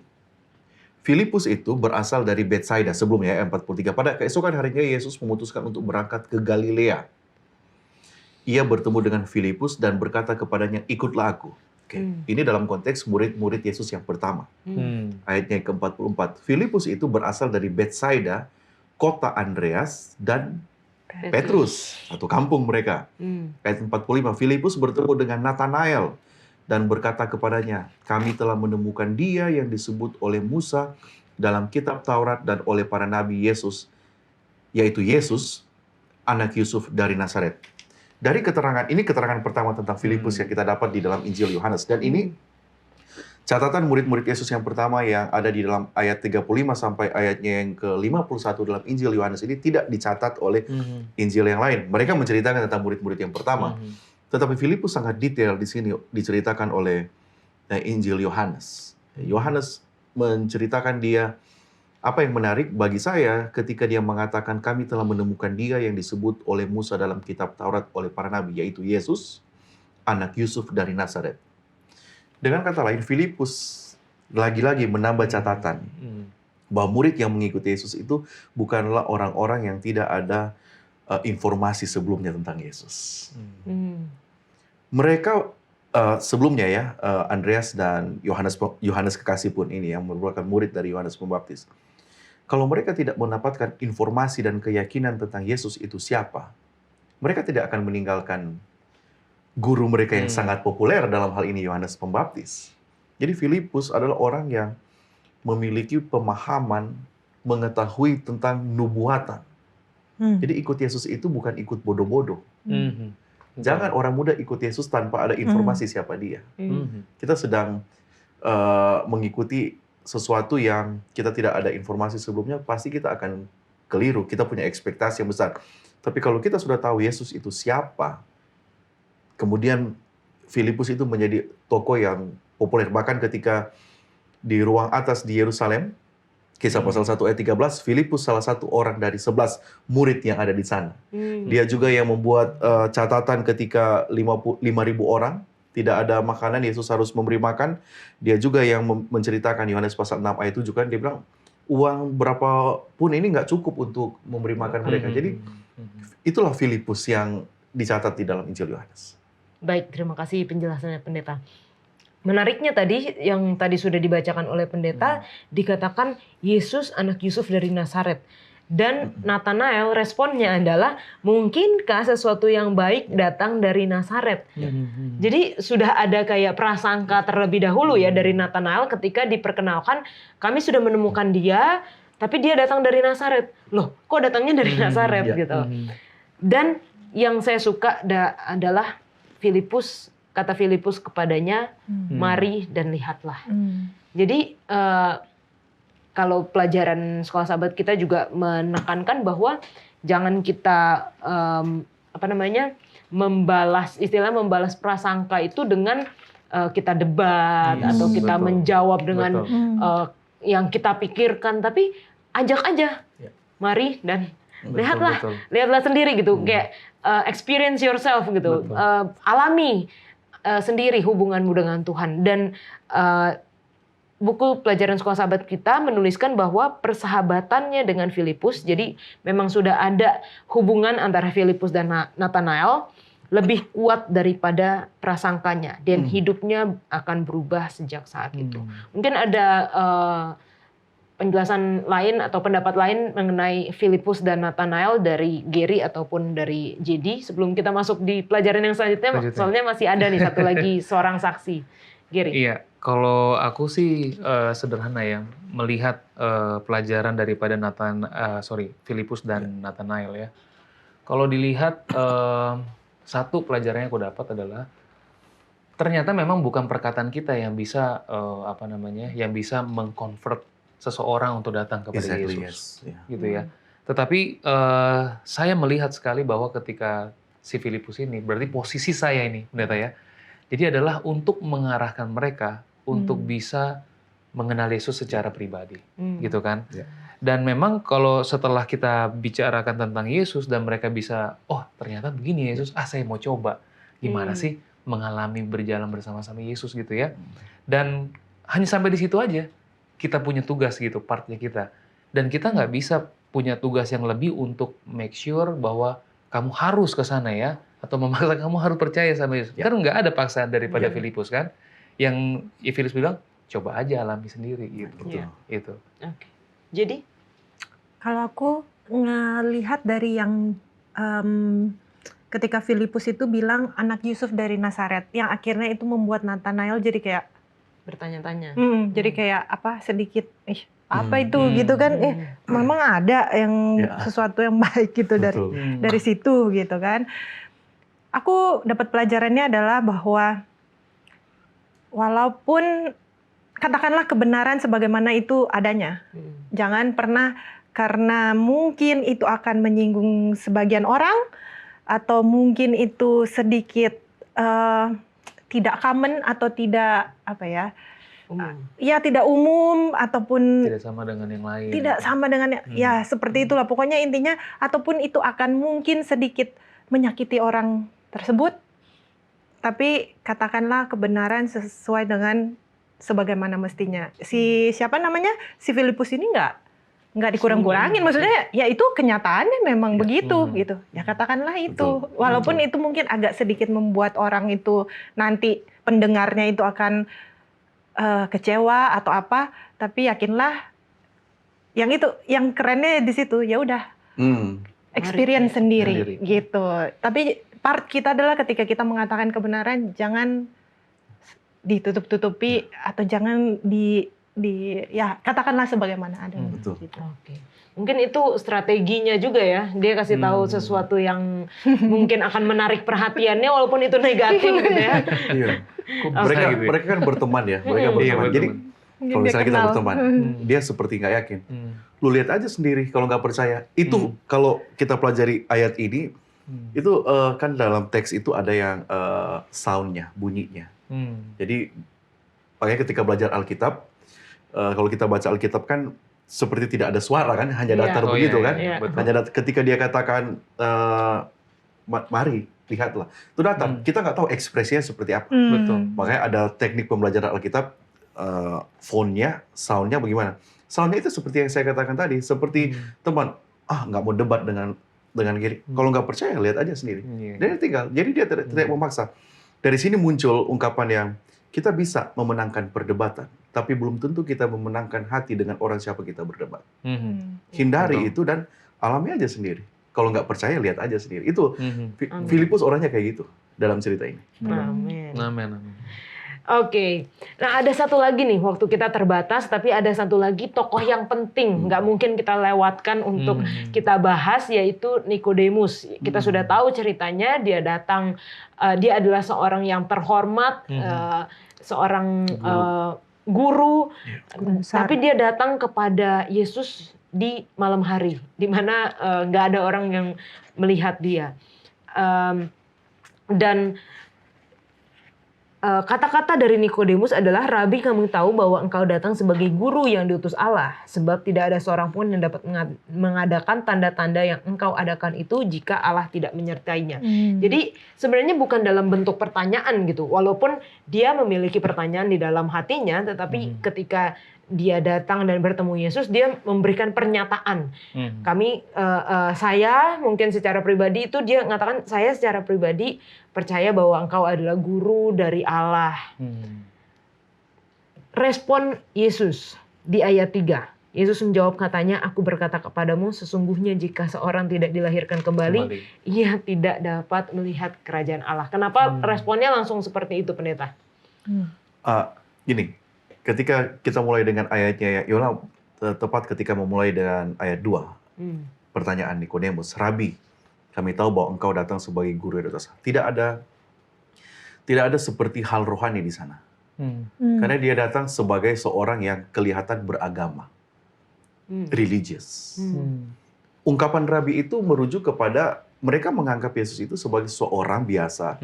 Filipus itu berasal dari Betsaida sebelumnya, ayat 43. Pada keesokan harinya Yesus memutuskan untuk berangkat ke Galilea. Ia bertemu dengan Filipus dan berkata kepadanya, ikutlah aku. Ini dalam konteks murid-murid Yesus yang pertama. Ayatnya ke-44. Filipus itu berasal dari Betsaida, kota Andreas dan Petrus, satu kampung mereka. Ayat 45. Filipus bertemu dengan Nathanael dan berkata kepadanya, kami telah menemukan dia yang disebut oleh Musa dalam kitab Taurat dan oleh para nabi Yesus, yaitu Yesus, anak Yusuf dari Nazaret. Dari keterangan, ini keterangan pertama tentang Filipus yang kita dapat di dalam Injil Yohanes. Dan ini catatan murid-murid Yesus yang pertama yang ada di dalam ayat 35 sampai ayatnya yang ke-51 dalam Injil Yohanes ini tidak dicatat oleh Injil yang lain. Mereka menceritakan tentang murid-murid yang pertama. Tetapi Filipus sangat detail di sini diceritakan oleh Injil Yohanes. Yohanes menceritakan dia, apa yang menarik bagi saya ketika dia mengatakan kami telah menemukan dia yang disebut oleh Musa dalam kitab Taurat oleh para nabi, yaitu Yesus, anak Yusuf dari Nazaret. Dengan kata lain, Filipus lagi-lagi menambah catatan bahwa murid yang mengikuti Yesus itu bukanlah orang-orang yang tidak ada informasi sebelumnya tentang Yesus. Mereka sebelumnya ya, Andreas dan Yohanes kekasih pun ini yang merupakan murid dari Yohanes Pembaptis. Kalau mereka tidak mendapatkan informasi dan keyakinan tentang Yesus itu siapa, mereka tidak akan meninggalkan guru mereka yang sangat populer dalam hal ini Yohanes Pembaptis. Jadi Filipus adalah orang yang memiliki pemahaman, mengetahui tentang nubuatan. Jadi ikut Yesus itu bukan ikut bodoh-bodoh. Jangan orang muda ikut Yesus tanpa ada informasi siapa dia. Kita sedang mengikuti sesuatu yang kita tidak ada informasi sebelumnya, pasti kita akan keliru. Kita punya ekspektasi yang besar. Tapi kalau kita sudah tahu Yesus itu siapa, kemudian Filipus itu menjadi tokoh yang populer. Bahkan ketika di ruang atas di Yerusalem, Kisah pasal 1 ayat 13, Filipus salah satu orang dari 11 murid yang ada di sana. Dia juga yang membuat catatan ketika 5.000 orang tidak ada makanan, Yesus harus memberi makan. Dia juga yang menceritakan Yohanes pasal 6 ayat 7 kan, dia bilang uang berapapun ini nggak cukup untuk memberi makan mereka. Jadi itulah Filipus yang dicatat di dalam Injil Yohanes. Baik, terima kasih penjelasannya Pendeta. menariknya tadi yang tadi sudah dibacakan oleh pendeta dikatakan Yesus anak Yusuf dari Nazaret. Dan Nathanael responnya adalah mungkinkah sesuatu yang baik datang dari Nazaret. Jadi sudah ada kayak prasangka terlebih dahulu ya dari Nathanael ketika diperkenalkan kami sudah menemukan dia tapi dia datang dari Nazaret. Loh, kok datangnya dari Nazaret gitu. Dan yang saya suka adalah Filipus, kata Filipus kepadanya, mari dan lihatlah. Jadi kalau pelajaran sekolah sahabat kita juga menekankan bahwa jangan kita membalas prasangka itu dengan kita debat atau kita menjawab dengan yang kita pikirkan, tapi ajak aja, mari dan lihatlah sendiri gitu, kayak experience yourself gitu, alami sendiri hubunganmu dengan Tuhan. Dan buku pelajaran sekolah sahabat kita menuliskan bahwa persahabatannya dengan Filipus, jadi memang sudah ada hubungan antara Filipus dan Nathanael lebih kuat daripada prasangkanya, dan hidupnya akan berubah sejak saat itu. Mungkin ada penjelasan lain atau pendapat lain mengenai Filipus dan Nathanael dari Gary ataupun dari JD sebelum kita masuk di pelajaran yang selanjutnya. Soalnya masih ada nih satu lagi seorang saksi, Gary. Iya, kalau aku sih sederhana ya, melihat pelajaran daripada Filipus dan Nathanael ya. Kalau dilihat satu pelajaran yang aku dapat adalah ternyata memang bukan perkataan kita yang bisa yang bisa mengconvert seseorang untuk datang kepada Yesus, gitu ya. Tetapi saya melihat sekali bahwa ketika si Filipus ini, berarti posisi saya ini, pendeta ya. Jadi adalah untuk mengarahkan mereka untuk bisa mengenal Yesus secara pribadi, gitu kan. Dan memang kalau setelah kita bicarakan tentang Yesus dan mereka bisa, oh ternyata begini Yesus, saya mau coba. Gimana sih mengalami berjalan bersama-sama Yesus gitu ya. Dan hanya sampai di situ aja. Kita punya tugas gitu, partnya kita. Dan kita nggak bisa punya tugas yang lebih untuk make sure bahwa kamu harus ke sana ya, atau memaksa kamu harus percaya sama Yesus. Kan nggak ada paksaan daripada Filipus kan. Yang Filipus bilang, coba aja alami sendiri gitu. Itu. Oke. Jadi? Kalau aku ngelihat dari yang ketika Filipus itu bilang anak Yusuf dari Nazaret, yang akhirnya itu membuat Nathanael jadi kayak bertanya-tanya. Jadi kayak sedikit, apa itu gitu kan? Memang ada yang sesuatu yang baik gitu dari situ gitu kan? Aku dapat pelajarannya adalah bahwa walaupun katakanlah kebenaran sebagaimana itu adanya, jangan pernah karena mungkin itu akan menyinggung sebagian orang atau mungkin itu sedikit tidak common atau tidak tidak umum ataupun tidak sama dengan yang lain. Tidak sama dengan ya seperti itulah pokoknya intinya, ataupun itu akan mungkin sedikit menyakiti orang tersebut, tapi katakanlah kebenaran sesuai dengan sebagaimana mestinya. Si Filipus ini nggak dikurang-kurangin, maksudnya ya itu kenyataannya memang begitu gitu. Ya katakanlah itu, walaupun itu mungkin agak sedikit membuat orang itu nanti pendengarnya itu akan kecewa atau apa, tapi yakinlah yang kerennya di situ ya udah experience sendiri gitu. Tapi part kita adalah ketika kita mengatakan kebenaran jangan ditutup-tutupi atau jangan katakanlah sebagaimana ada. Betul. Gitu. Oke. Mungkin itu strateginya juga ya. Dia kasih tahu sesuatu yang mungkin akan menarik perhatiannya walaupun itu negatif gitu ya. Iya. Mereka kan berteman ya. Mereka berteman. Jadi kalau misalnya kita berteman, dia seperti nggak yakin. Lu lihat aja sendiri kalau nggak percaya. Itu kalau kita pelajari ayat ini, itu kan dalam teks itu ada yang sound-nya, bunyinya. Jadi makanya ketika belajar Alkitab, kalau kita baca Alkitab kan seperti tidak ada suara kan, hanya datar begitu kan. Hanya ketika dia katakan mari lihatlah, itu datar. Kita nggak tahu ekspresinya seperti apa. Betul. Makanya ada teknik pembelajaran Alkitab, font-nya, sound-nya bagaimana. Sound-nya itu seperti yang saya katakan tadi, seperti teman, nggak mau debat dengan Gary. Kalau nggak percaya lihat aja sendiri. Dan dia tinggal. Jadi dia tidak memaksa. Dari sini muncul ungkapan yang kita bisa memenangkan perdebatan, tapi belum tentu kita memenangkan hati dengan orang siapa kita berdebat. Hindari Betul. itu dan alami aja sendiri. Kalau nggak percaya, lihat aja sendiri. Itu Amin. Filipus orangnya kayak gitu dalam cerita ini. Amin. Amin. Amin. Oke, nah ada satu lagi nih, waktu kita terbatas, tapi ada satu lagi tokoh yang penting, nggak mungkin kita lewatkan untuk kita bahas, yaitu Nikodemus. Kita sudah tahu ceritanya, dia datang, dia adalah seorang yang terhormat, seorang guru, besar. tapi dia datang kepada Yesus di malam hari, di mana nggak ada orang yang melihat dia. Dan kata-kata dari Nikodemus adalah, "Rabi, kami tahu bahwa engkau datang sebagai guru yang diutus Allah, sebab tidak ada seorang pun yang dapat mengadakan tanda-tanda yang engkau adakan itu jika Allah tidak menyertainya." Jadi sebenarnya bukan dalam bentuk pertanyaan gitu, walaupun dia memiliki pertanyaan di dalam hatinya, tetapi ketika dia datang dan bertemu Yesus, dia memberikan pernyataan. Saya mungkin secara pribadi itu dia mengatakan, saya secara pribadi percaya bahwa engkau adalah guru dari Allah. Respon Yesus di ayat 3. Yesus menjawab katanya, "Aku berkata kepadamu, sesungguhnya jika seorang tidak dilahirkan kembali, ia tidak dapat melihat kerajaan Allah." Kenapa responnya langsung seperti itu, pendeta? Gini, ketika kita mulai dengan ayatnya, ya, Yola tepat ketika memulai dengan ayat 2. Pertanyaan Nikodemus, "Rabi, kami tahu bahwa engkau datang sebagai guru dari atas." Tidak ada seperti hal rohani di sana. Karena dia datang sebagai seorang yang kelihatan beragama, religious. Ungkapan Rabi itu merujuk kepada mereka menganggap Yesus itu sebagai seorang biasa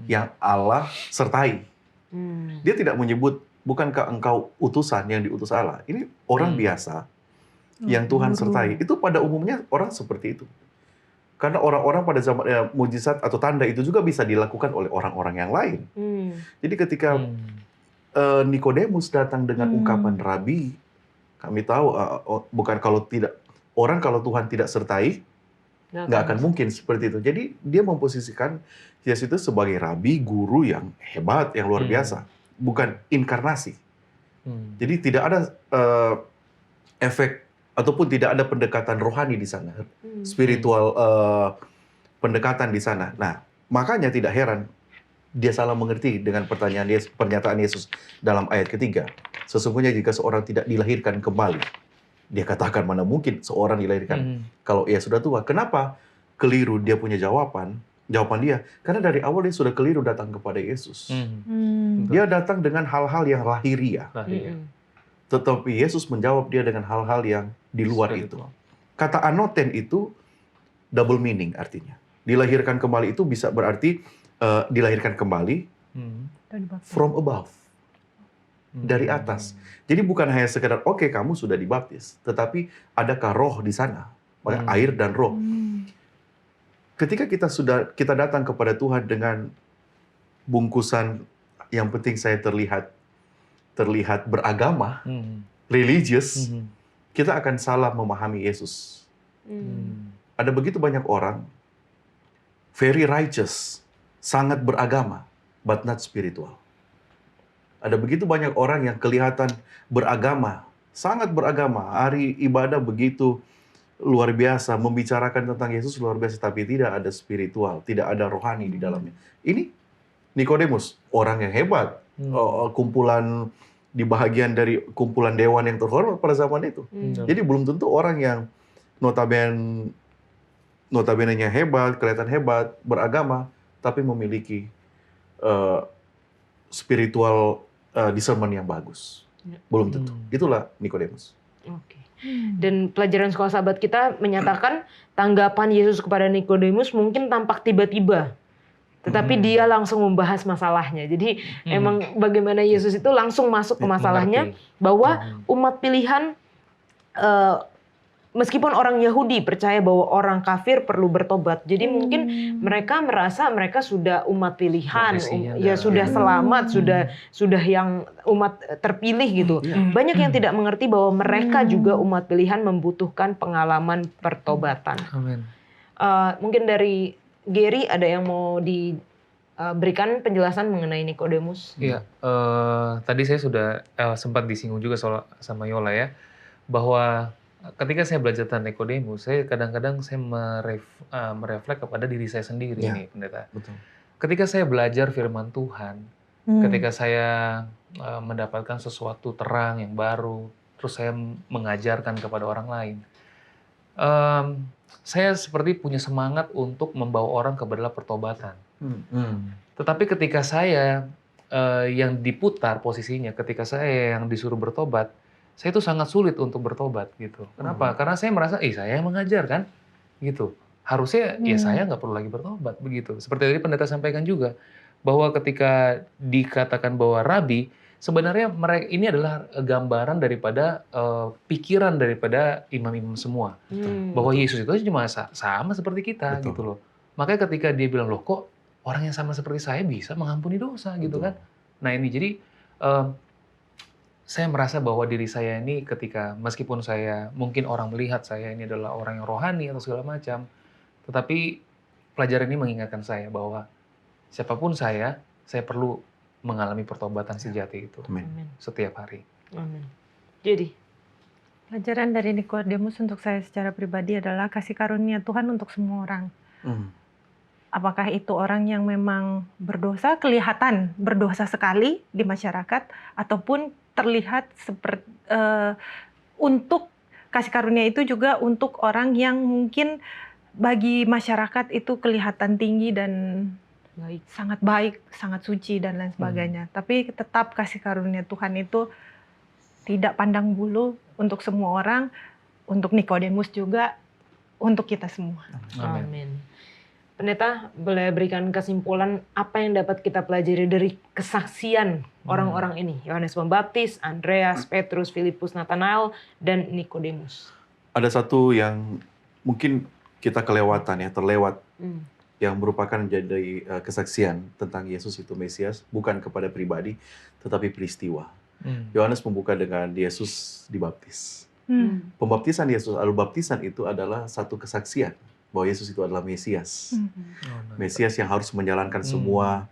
yang Allah sertai. Dia tidak menyebut, "Bukankah engkau utusan yang diutus Allah?" Ini orang biasa yang Tuhan sertai. Itu pada umumnya orang seperti itu. Karena orang-orang pada zaman mujizat atau tanda itu juga bisa dilakukan oleh orang-orang yang lain. Jadi ketika Nikodemus datang dengan ungkapan Rabi, kami tahu bukan kalau tidak orang kalau Tuhan tidak sertai, nggak akan mungkin seperti itu. Jadi dia memposisikan Yesus itu sebagai Rabi, guru yang hebat, yang luar biasa. Bukan inkarnasi. Jadi tidak ada efek ataupun tidak ada pendekatan rohani di sana, spiritual pendekatan di sana. Nah, makanya tidak heran dia salah mengerti dengan pernyataan Yesus dalam ayat ketiga. Sesungguhnya jika seorang tidak dilahirkan kembali, dia katakan mana mungkin seorang dilahirkan kalau ia sudah tua. Kenapa keliru dia punya jawaban dia? Karena dari awal dia sudah keliru datang kepada Yesus. Dia datang dengan hal-hal yang lahiriah. Tetapi Yesus menjawab dia dengan hal-hal yang di luar itu. Kata anoten itu double meaning artinya. Dilahirkan kembali itu bisa berarti dilahirkan kembali from above. Dari atas. Jadi bukan hanya sekedar, oke, kamu sudah dibaptis. Tetapi adakah roh di sana? Air dan roh. Ketika kita datang kepada Tuhan dengan bungkusan yang penting saya terlihat beragama, religious, kita akan salah memahami Yesus. Ada begitu banyak orang very righteous, sangat beragama, but not spiritual. Ada begitu banyak orang yang kelihatan beragama, sangat beragama, hari ibadah begitu luar biasa, membicarakan tentang Yesus luar biasa, tapi tidak ada spiritual, tidak ada rohani di dalamnya. Ini Nikodemus, orang yang hebat, kumpulan di bahagian dari kumpulan dewan yang terhormat pada zaman itu. Jadi belum tentu orang yang notabene-nya hebat, kelihatan hebat, beragama, tapi memiliki spiritual discernment yang bagus. Belum tentu. Itulah Nikodemus. Oke. Dan pelajaran sekolah sahabat kita menyatakan tanggapan Yesus kepada Nikodemus mungkin tampak tiba-tiba. Tetapi dia langsung membahas masalahnya. Jadi emang bagaimana Yesus itu langsung masuk ke masalahnya, bahwa umat pilihan, meskipun orang Yahudi percaya bahwa orang kafir perlu bertobat. Jadi mungkin mereka merasa mereka sudah umat pilihan, sudah selamat, sudah yang umat terpilih gitu. Banyak yang tidak mengerti bahwa mereka juga umat pilihan membutuhkan pengalaman pertobatan. Amin. Mungkin dari Gary ada yang mau berikan penjelasan mengenai Nikodemus. Iya, tadi saya sudah sempat disinggung juga sama Yola ya, bahwa ketika saya belajar tentang Nikodemus, saya kadang-kadang saya mereflek kepada diri saya sendiri Ya. nih, Pendeta. Betul. Ketika saya belajar firman Tuhan, ketika saya mendapatkan sesuatu terang yang baru, terus saya mengajarkan kepada orang lain, saya seperti punya semangat untuk membawa orang kepada pertobatan. Tetapi ketika saya yang diputar posisinya, ketika saya yang disuruh bertobat, saya itu sangat sulit untuk bertobat gitu. Kenapa? Karena saya merasa, saya yang mengajar kan, gitu. Harusnya ya saya nggak perlu lagi bertobat begitu. Seperti tadi pendeta sampaikan juga, bahwa ketika dikatakan bahwa rabi, sebenarnya mereka ini adalah gambaran daripada pikiran daripada imam-imam semua, bahwa Yesus itu cuma sama seperti kita. Betul. Gitu loh. Makanya ketika dia bilang, loh kok orang yang sama seperti saya bisa mengampuni dosa gitu kan. Nah ini jadi saya merasa bahwa diri saya ini ketika meskipun saya mungkin orang melihat saya ini adalah orang yang rohani atau segala macam, tetapi pelajaran ini mengingatkan saya bahwa siapapun saya perlu mengalami pertobatan sejati itu Amin. setiap hari. Amin. Jadi Pelajaran dari Nikodemus untuk saya secara pribadi adalah kasih karunia Tuhan untuk semua orang. Apakah itu orang yang memang berdosa, kelihatan berdosa sekali di masyarakat, ataupun terlihat seperti untuk kasih karunia itu juga untuk orang yang mungkin bagi masyarakat itu kelihatan tinggi dan baik, sangat suci dan lain sebagainya. Tapi tetap kasih karunia Tuhan itu tidak pandang bulu untuk semua orang, untuk Nikodemus juga, untuk kita semua. Amin. Pendeta, boleh berikan kesimpulan apa yang dapat kita pelajari dari kesaksian orang-orang ini? Yohanes Pembaptis, Andreas, Petrus, Filipus, Nathanael, dan Nikodemus. Ada satu yang mungkin kita kelewatan ya, terlewat, yang merupakan jadi kesaksian tentang Yesus itu Mesias, bukan kepada pribadi, tetapi peristiwa. Yohanes membuka dengan Yesus dibaptis. Pembaptisan Yesus, lalu baptisan itu adalah satu kesaksian bahwa Yesus itu adalah Mesias. Mesias yang harus menjalankan semua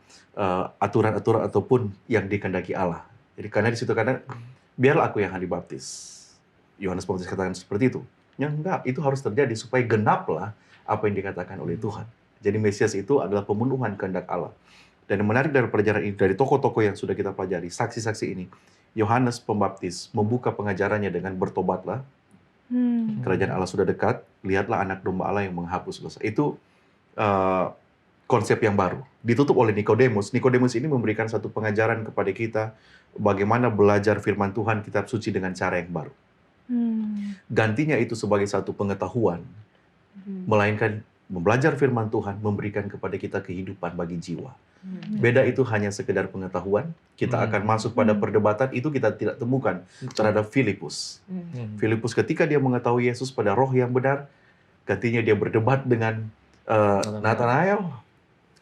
aturan-aturan ataupun yang dikehendaki Allah. Jadi karena di situ kadang biarlah aku yang akan dibaptis. Yohanes Pembaptis katakan seperti itu. Ya enggak, itu harus terjadi supaya genaplah apa yang dikatakan oleh Tuhan. Jadi Mesias itu adalah pemenuhan kehendak Allah. Dan yang menarik dari pelajaran ini, dari tokoh-tokoh yang sudah kita pelajari, saksi-saksi ini, Yohanes Pembaptis membuka pengajarannya dengan bertobatlah. Kerajaan Allah sudah dekat, lihatlah anak domba Allah yang menghapus dosa. Itu konsep yang baru. Ditutup oleh Nikodemus. Nikodemus ini memberikan satu pengajaran kepada kita bagaimana belajar firman Tuhan, kitab suci dengan cara yang baru. Gantinya itu sebagai satu pengetahuan, melainkan belajar firman Tuhan memberikan kepada kita kehidupan bagi jiwa. Beda itu hanya sekedar pengetahuan, kita akan masuk pada perdebatan, itu kita tidak temukan terhadap Filipus. Filipus ketika dia mengetahui Yesus pada roh yang benar, gantinya dia berdebat dengan Nathanael,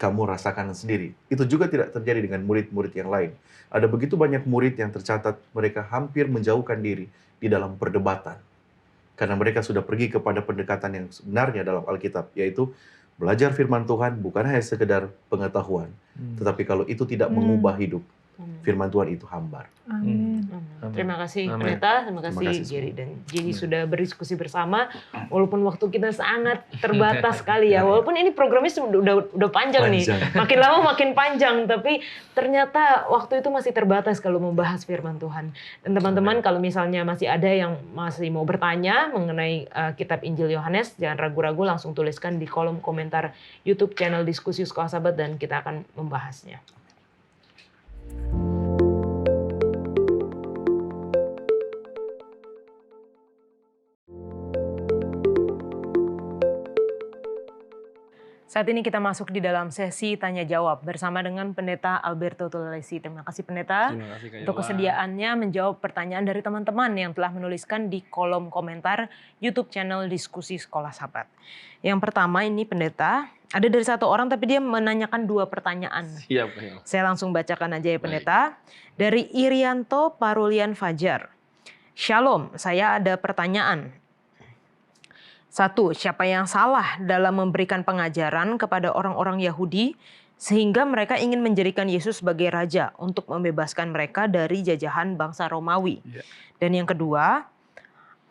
kamu rasakan sendiri. Itu juga tidak terjadi dengan murid-murid yang lain. Ada begitu banyak murid yang tercatat mereka hampir menjauhkan diri di dalam perdebatan. Karena mereka sudah pergi kepada pendekatan yang sebenarnya dalam Alkitab, yaitu belajar firman Tuhan bukan hanya sekedar pengetahuan, tetapi kalau itu tidak mengubah hidup, firman Tuhan itu hambar. Amin. Terima kasih Amin. Pendeta, terima kasih Jerry dan Jadi sudah berdiskusi bersama, walaupun waktu kita sangat terbatas sekali ya, walaupun ini programnya udah panjang nih, makin lama makin panjang, tapi ternyata waktu itu masih terbatas kalau membahas firman Tuhan. Dan teman-teman kalau misalnya masih ada yang masih mau bertanya mengenai kitab Injil Yohanes, jangan ragu-ragu, langsung tuliskan di kolom komentar YouTube channel Diskusi Sekolah Sabat dan kita akan membahasnya. Saat ini kita masuk di dalam sesi tanya jawab bersama dengan Pendeta Alberto Tulelesi. Terima kasih Pendeta untuk kesediaannya menjawab pertanyaan dari teman-teman yang telah menuliskan di kolom komentar YouTube channel Diskusi Sekolah Sabat. Yang pertama ini Pendeta, ada dari satu orang tapi dia menanyakan 2 pertanyaan. Siap. Saya langsung bacakan aja ya Pendeta. Dari Irianto Parulian Fajar. Shalom, saya ada pertanyaan. Satu, siapa yang salah dalam memberikan pengajaran kepada orang-orang Yahudi sehingga mereka ingin menjadikan Yesus sebagai raja untuk membebaskan mereka dari jajahan bangsa Romawi. Dan yang kedua,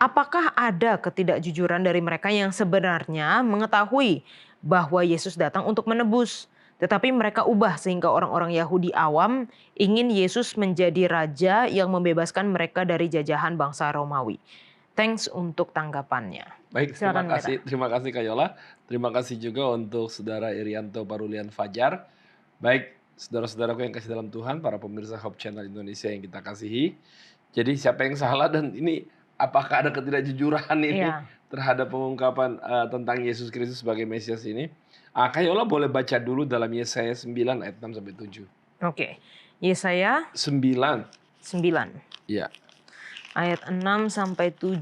apakah ada ketidakjujuran dari mereka yang sebenarnya mengetahui bahwa Yesus datang untuk menebus, tetapi mereka ubah sehingga orang-orang Yahudi awam ingin Yesus menjadi raja yang membebaskan mereka dari jajahan bangsa Romawi. Thanks untuk tanggapannya. Baik, Silakan, terima kasih Kak Yola. Terima kasih juga untuk Saudara Irianto Parulian Fajar. Baik, saudara-saudaraku yang kasih dalam Tuhan, para pemirsa Hope Channel Indonesia yang kita kasihi. Jadi siapa yang salah dan ini apakah ada ketidakjujuran ini terhadap pengungkapan tentang Yesus Kristus sebagai Mesias ini? Kak Yola boleh baca dulu dalam Yesaya 9 ayat 6 sampai 7. Oke. Yesaya 9. Iya. Ayat 6 sampai 7.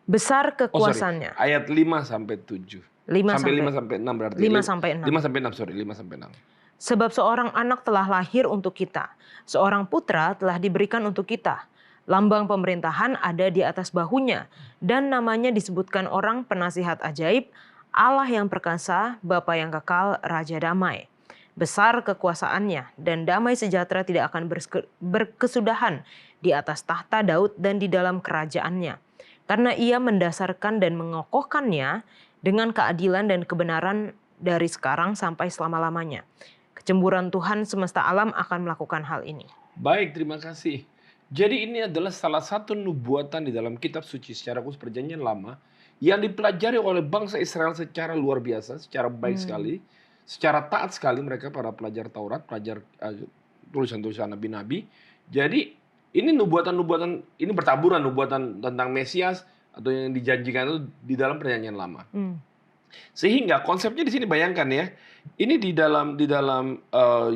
Besar kekuasaannya. Ayat 5 sampai 7. 5 5 sampai 6 berarti. 5 sampai 6. 5 sampai 6, sorry. 5 sampai 6. Sebab seorang anak telah lahir untuk kita. Seorang putra telah diberikan untuk kita. Lambang pemerintahan ada di atas bahunya. Dan namanya disebutkan orang penasihat ajaib, Allah yang perkasa, Bapa yang kekal, Raja damai. Besar kekuasaannya dan damai sejahtera tidak akan berkesudahan di atas tahta Daud dan di dalam kerajaannya. Karena ia mendasarkan dan mengokohkannya dengan keadilan dan kebenaran dari sekarang sampai selama-lamanya. Kecemburuan Tuhan semesta alam akan melakukan hal ini. Baik, terima kasih. Jadi ini adalah salah satu nubuatan di dalam kitab suci secara khusus Perjanjian Lama yang dipelajari oleh bangsa Israel secara luar biasa, secara baik sekali, secara taat sekali mereka para pelajar Taurat, pelajar tulisan-tulisan nabi-nabi. Jadi ini nubuatan-nubuatan, ini bertaburan nubuatan tentang Mesias atau yang dijanjikan itu di dalam Perjanjian Lama. Sehingga konsepnya di sini bayangkan ya, ini di dalam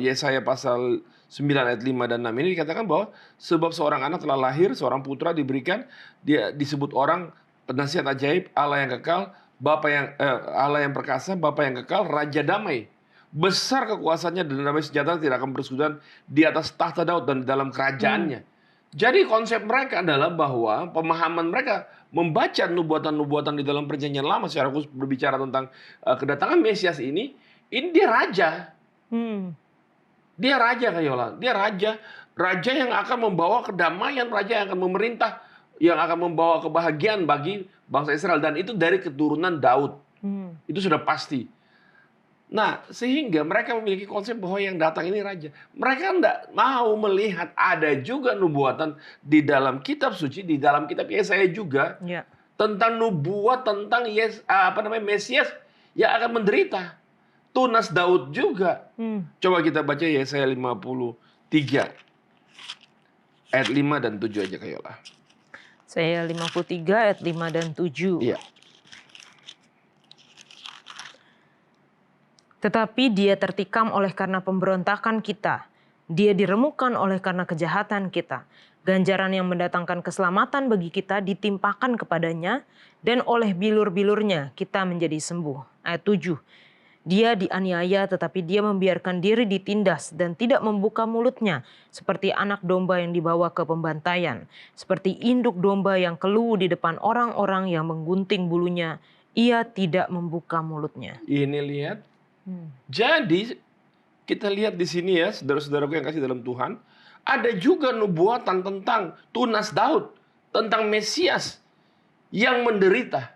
Yesaya pasal 9 ayat 5 dan 6 ini dikatakan bahwa sebab seorang anak telah lahir, seorang putra diberikan, dia disebut orang penasihat ajaib, Allah yang kekal, Allah yang perkasa, Bapa yang kekal, Raja damai. Besar kekuasaannya dan damai sejahtera tidak akan berkesudahan di atas tahta Daud dan di dalam kerajaannya. Jadi konsep mereka adalah bahwa pemahaman mereka membaca nubuatan-nubuatan di dalam Perjanjian Lama secara khusus berbicara tentang kedatangan Mesias ini dia raja. Dia raja, Kak Yola. Dia raja yang akan membawa kedamaian, raja yang akan memerintah, yang akan membawa kebahagiaan bagi bangsa Israel, dan itu dari keturunan Daud. Itu sudah pasti. Nah, sehingga mereka memiliki konsep bahwa yang datang ini raja. Mereka tidak mau melihat ada juga nubuatan di dalam kitab suci, di dalam kitab Yesaya juga tentang nubuat tentang Mesias yang akan menderita. Tunas Daud juga. Coba kita baca Yesaya 53 ayat 5 dan 7 aja, Kak Yola. Saya 53 ayat 5 dan 7. Iya. Tetapi dia tertikam oleh karena pemberontakan kita. Dia diremukkan oleh karena kejahatan kita. Ganjaran yang mendatangkan keselamatan bagi kita ditimpakan kepadanya, dan oleh bilur-bilurnya kita menjadi sembuh. Ayat 7. Dia dianiaya tetapi dia membiarkan diri ditindas dan tidak membuka mulutnya, seperti anak domba yang dibawa ke pembantaian, seperti induk domba yang keluh di depan orang-orang yang menggunting bulunya, ia tidak membuka mulutnya. Ini lihat. Jadi kita lihat di sini ya, saudara-saudaraku yang kasih dalam Tuhan, ada juga nubuatan tentang tunas Daud, tentang Mesias yang menderita,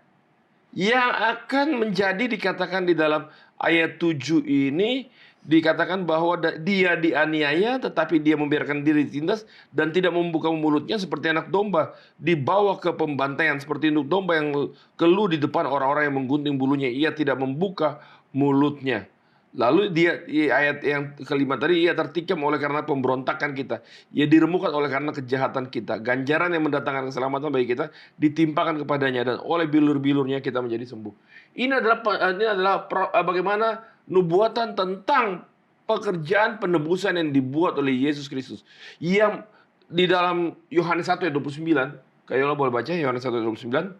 yang akan menjadi, dikatakan di dalam ayat 7 ini, dikatakan bahwa dia dianiaya tetapi dia membiarkan diri ditindas dan tidak membuka mulutnya, seperti anak domba dibawa ke pembantaian, seperti induk domba yang keluh di depan orang-orang yang menggunting bulunya, ia tidak membuka mulutnya. Lalu dia, ayat yang kelima tadi, ia tertikam oleh karena pemberontakan kita, ia diremukkan oleh karena kejahatan kita, ganjaran yang mendatangkan keselamatan bagi kita ditimpakan kepadanya, dan oleh bilur-bilurnya kita menjadi sembuh. Ini adalah bagaimana nubuatan tentang pekerjaan penebusan yang dibuat oleh Yesus Kristus, yang di dalam Yohanes 1 ayat 29. Kayola boleh baca Yohanes 1 ayat 29.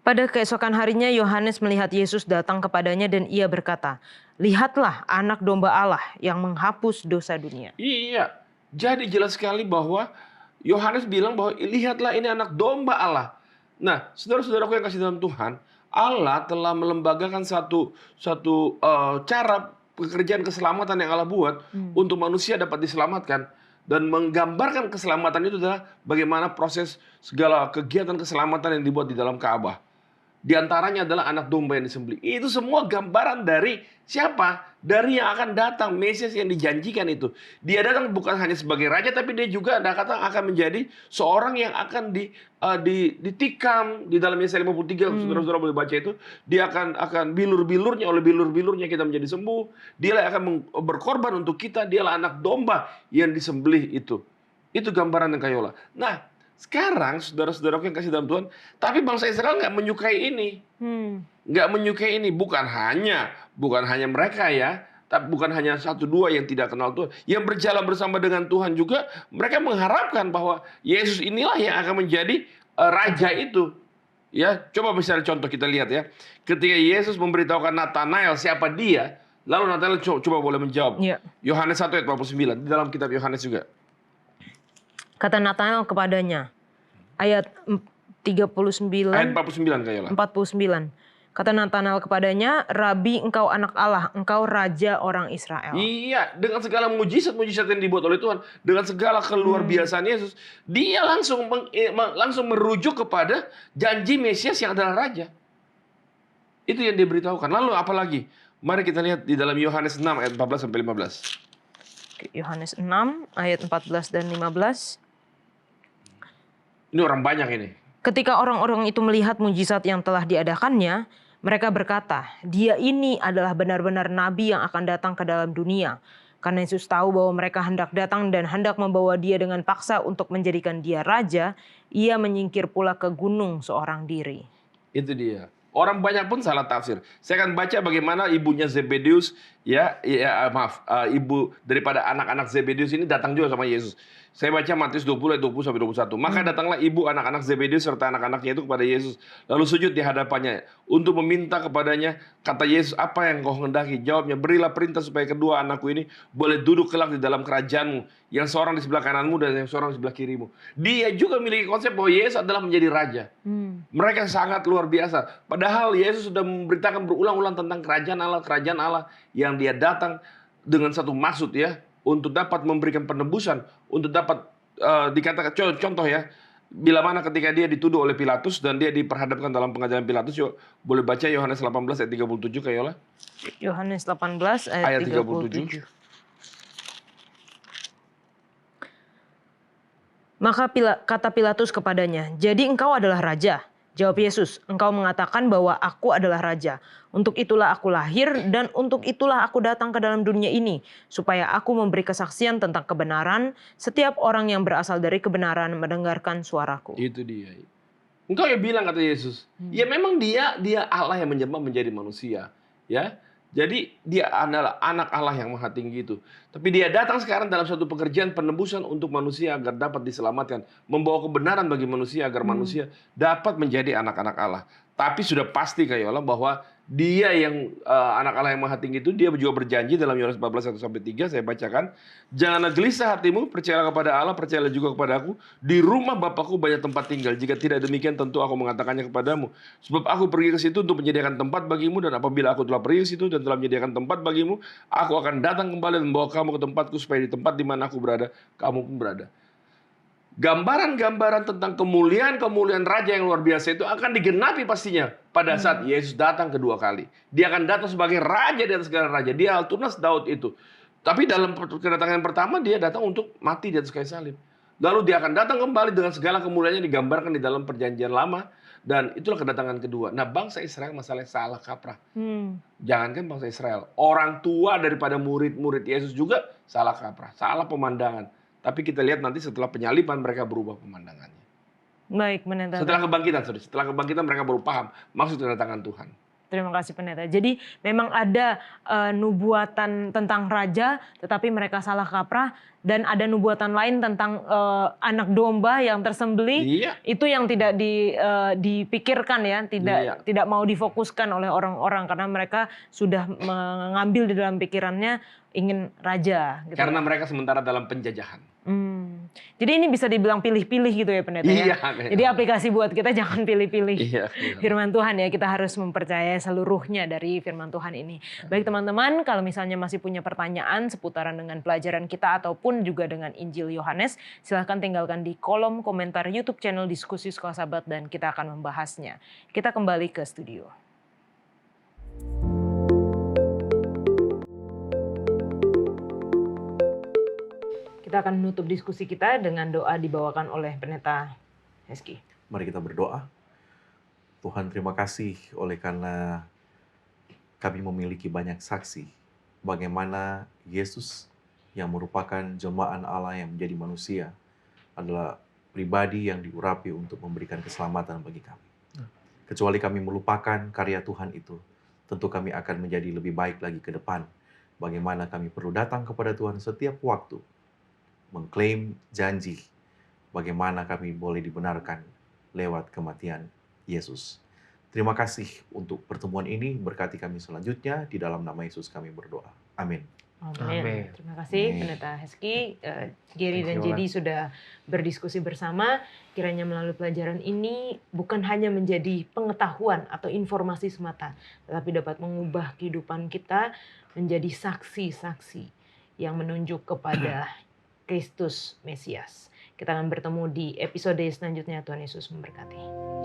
Pada keesokan harinya Yohanes melihat Yesus datang kepadanya dan ia berkata, "Lihatlah anak domba Allah yang menghapus dosa dunia." Iya, jadi jelas sekali bahwa Yohanes bilang bahwa lihatlah ini anak domba Allah Nah, saudara-saudaraku yang kasih dalam Tuhan, Allah telah melembagakan satu cara pekerjaan keselamatan yang Allah buat untuk manusia dapat diselamatkan. Dan menggambarkan keselamatan itu adalah bagaimana proses segala kegiatan keselamatan yang dibuat di dalam Ka'bah. Di antaranya adalah anak domba yang disembelih. Itu semua gambaran dari siapa? Dari yang akan datang, Mesias yang dijanjikan itu. Dia datang bukan hanya sebagai raja, tapi dia juga akan menjadi seorang yang akan ditikam. Di dalam Yesaya 53, saudara-saudara boleh baca itu. Dia akan bilur-bilurnya, oleh bilur-bilurnya kita menjadi sembuh. Dialah yang akan berkorban untuk kita. Dialah anak domba yang disembelih itu. Itu gambaran yang kayola. Nah, sekarang saudara-saudaraku yang kasih dalam Tuhan, tapi bangsa Israel nggak menyukai ini, nggak menyukai ini. Bukan hanya mereka ya, tapi bukan hanya 1-2 yang tidak kenal Tuhan, yang berjalan bersama dengan Tuhan juga. Mereka mengharapkan bahwa Yesus inilah yang akan menjadi raja itu. Ya, coba misalnya contoh kita lihat ya, ketika Yesus memberitahukan Nathanael siapa dia, lalu Nathanael coba boleh menjawab. Yohanes 1 ayat 49 di dalam kitab Yohanes juga. Kata Nathanael kepadanya, ayat 39, Ayat 49 kayaknya. 49. Kata Nathanael kepadanya, Rabi, engkau anak Allah, engkau raja orang Israel. Iya, dengan segala mujizat-mujizat yang dibuat oleh Tuhan, dengan segala keluar biasaan Yesus, dia langsung merujuk kepada janji Mesias yang adalah raja. Itu yang diberitahukan. Lalu apa lagi? Mari kita lihat di dalam Yohanes 6 ayat 14 sampai 15. Yohanes 6 ayat 14 dan 15. Ini orang banyak ini. Ketika orang-orang itu melihat mujizat yang telah diadakannya, mereka berkata, dia ini adalah benar-benar nabi yang akan datang ke dalam dunia. Karena Yesus tahu bahwa mereka hendak datang dan hendak membawa dia dengan paksa untuk menjadikan dia raja, ia menyingkir pula ke gunung seorang diri. Itu dia. Orang banyak pun salah tafsir. Saya akan baca bagaimana ibunya Zebedeus, ibu daripada anak-anak Zebedeus ini datang juga sama Yesus. Saya baca Matius 20 ayat 20 sampai 21. Maka datanglah ibu anak-anak Zebedeus serta anak-anaknya itu kepada Yesus, lalu sujud di hadapannya untuk meminta kepadanya. Kata Yesus, apa yang kau hendaki? Jawabnya, berilah perintah supaya kedua anakku ini boleh duduk kelak di dalam kerajaanmu, yang seorang di sebelah kananmu dan yang seorang di sebelah kirimu. Dia juga memiliki konsep bahwa Yesus adalah menjadi raja. Mereka sangat luar biasa. Padahal Yesus sudah memberitakan berulang-ulang tentang kerajaan Allah yang dia datang dengan satu maksud ya, untuk dapat memberikan penebusan, untuk dapat dikatakan contoh ya, bila mana ketika dia dituduh oleh Pilatus dan dia diperhadapkan dalam pengadilan Pilatus. Yuk, boleh baca Yohanes 18 ayat 37 Kayola. Yohanes 18 ayat 37. Maka kata Pilatus kepadanya, jadi engkau adalah raja? Jawab Yesus, engkau mengatakan bahwa aku adalah raja. Untuk itulah aku lahir dan untuk itulah aku datang ke dalam dunia ini. Supaya aku memberi kesaksian tentang kebenaran. Setiap orang yang berasal dari kebenaran mendengarkan suaraku. Itu dia. Engkau yang bilang, kata Yesus. Ya memang dia Allah yang menjelma menjadi manusia. Ya. Jadi dia adalah anak Allah yang maha tinggi itu. Tapi dia datang sekarang dalam suatu pekerjaan penebusan untuk manusia agar dapat diselamatkan. Membawa kebenaran bagi manusia agar manusia dapat menjadi anak-anak Allah. Tapi sudah pasti Kayola bahwa dia yang anak Allah yang maha tinggi itu, dia juga berjanji dalam Yohanes 14 1-3, saya bacakan. Janganlah gelisah hatimu, percayalah kepada Allah, percayalah juga kepada aku. Di rumah Bapakku banyak tempat tinggal. Jika tidak demikian tentu aku mengatakannya kepadamu. Sebab aku pergi ke situ untuk menyediakan tempat bagimu, dan apabila aku telah pergi ke situ dan telah menyediakan tempat bagimu, aku akan datang kembali dan membawa kamu ke tempatku, supaya di tempat di mana aku berada, kamu pun berada. Gambaran-gambaran tentang kemuliaan raja yang luar biasa itu akan digenapi pastinya pada saat Yesus datang kedua kali. Dia akan datang sebagai raja di atas segala raja. Dia Altunas Daud itu. Tapi dalam kedatangan pertama dia datang untuk mati di atas kayu salib. Lalu dia akan datang kembali dengan segala kemuliaannya digambarkan di dalam perjanjian lama. Dan itulah kedatangan kedua. Nah, bangsa Israel masalahnya salah kaprah. Jangankan bangsa Israel, orang tua daripada murid-murid Yesus juga salah kaprah, salah pemandangan. Tapi kita lihat nanti setelah penyaliban mereka berubah pemandangannya. Baik, Pendeta. Setelah kebangkitan mereka baru paham maksud kedatangan Tuhan. Terima kasih Pendeta. Jadi memang ada nubuatan tentang raja, tetapi mereka salah kaprah. Dan ada nubuatan lain tentang anak domba yang tersembelih. Iya. Itu yang tidak dipikirkan ya, tidak mau difokuskan oleh orang-orang. Karena mereka sudah mengambil di dalam pikirannya ingin raja. Gitu. Karena mereka sementara dalam penjajahan. Jadi ini bisa dibilang pilih-pilih gitu ya pendeta ya. Iya. Jadi aplikasi buat kita jangan pilih-pilih Iya. firman Tuhan ya. Kita harus mempercayai seluruhnya dari firman Tuhan ini. Baik teman-teman, kalau misalnya masih punya pertanyaan seputaran dengan pelajaran kita ataupun juga dengan Injil Yohanes, silahkan tinggalkan di kolom komentar YouTube channel Diskusi Sekolah Sabat dan kita akan membahasnya. Kita kembali ke studio. Kita akan menutup diskusi kita dengan doa dibawakan oleh Pendeta Heski. Mari kita berdoa. Tuhan, terima kasih oleh karena kami memiliki banyak saksi bagaimana Yesus yang merupakan jelmaan Allah yang menjadi manusia adalah pribadi yang diurapi untuk memberikan keselamatan bagi kami. Kecuali kami melupakan karya Tuhan itu, tentu kami akan menjadi lebih baik lagi ke depan. Bagaimana kami perlu datang kepada Tuhan setiap waktu, mengklaim janji bagaimana kami boleh dibenarkan lewat kematian Yesus. Terima kasih untuk pertemuan ini, berkati kami selanjutnya, di dalam nama Yesus kami berdoa. Amin. Amin. Terima kasih Amin. Pendeta Heski, Gary dan Thank you, Jedi sudah berdiskusi bersama. Kiranya melalui pelajaran ini bukan hanya menjadi pengetahuan atau informasi semata, tetapi dapat mengubah kehidupan kita menjadi saksi-saksi yang menunjuk kepada Kristus Mesias. Kita akan bertemu di episode selanjutnya. Tuhan Yesus memberkati.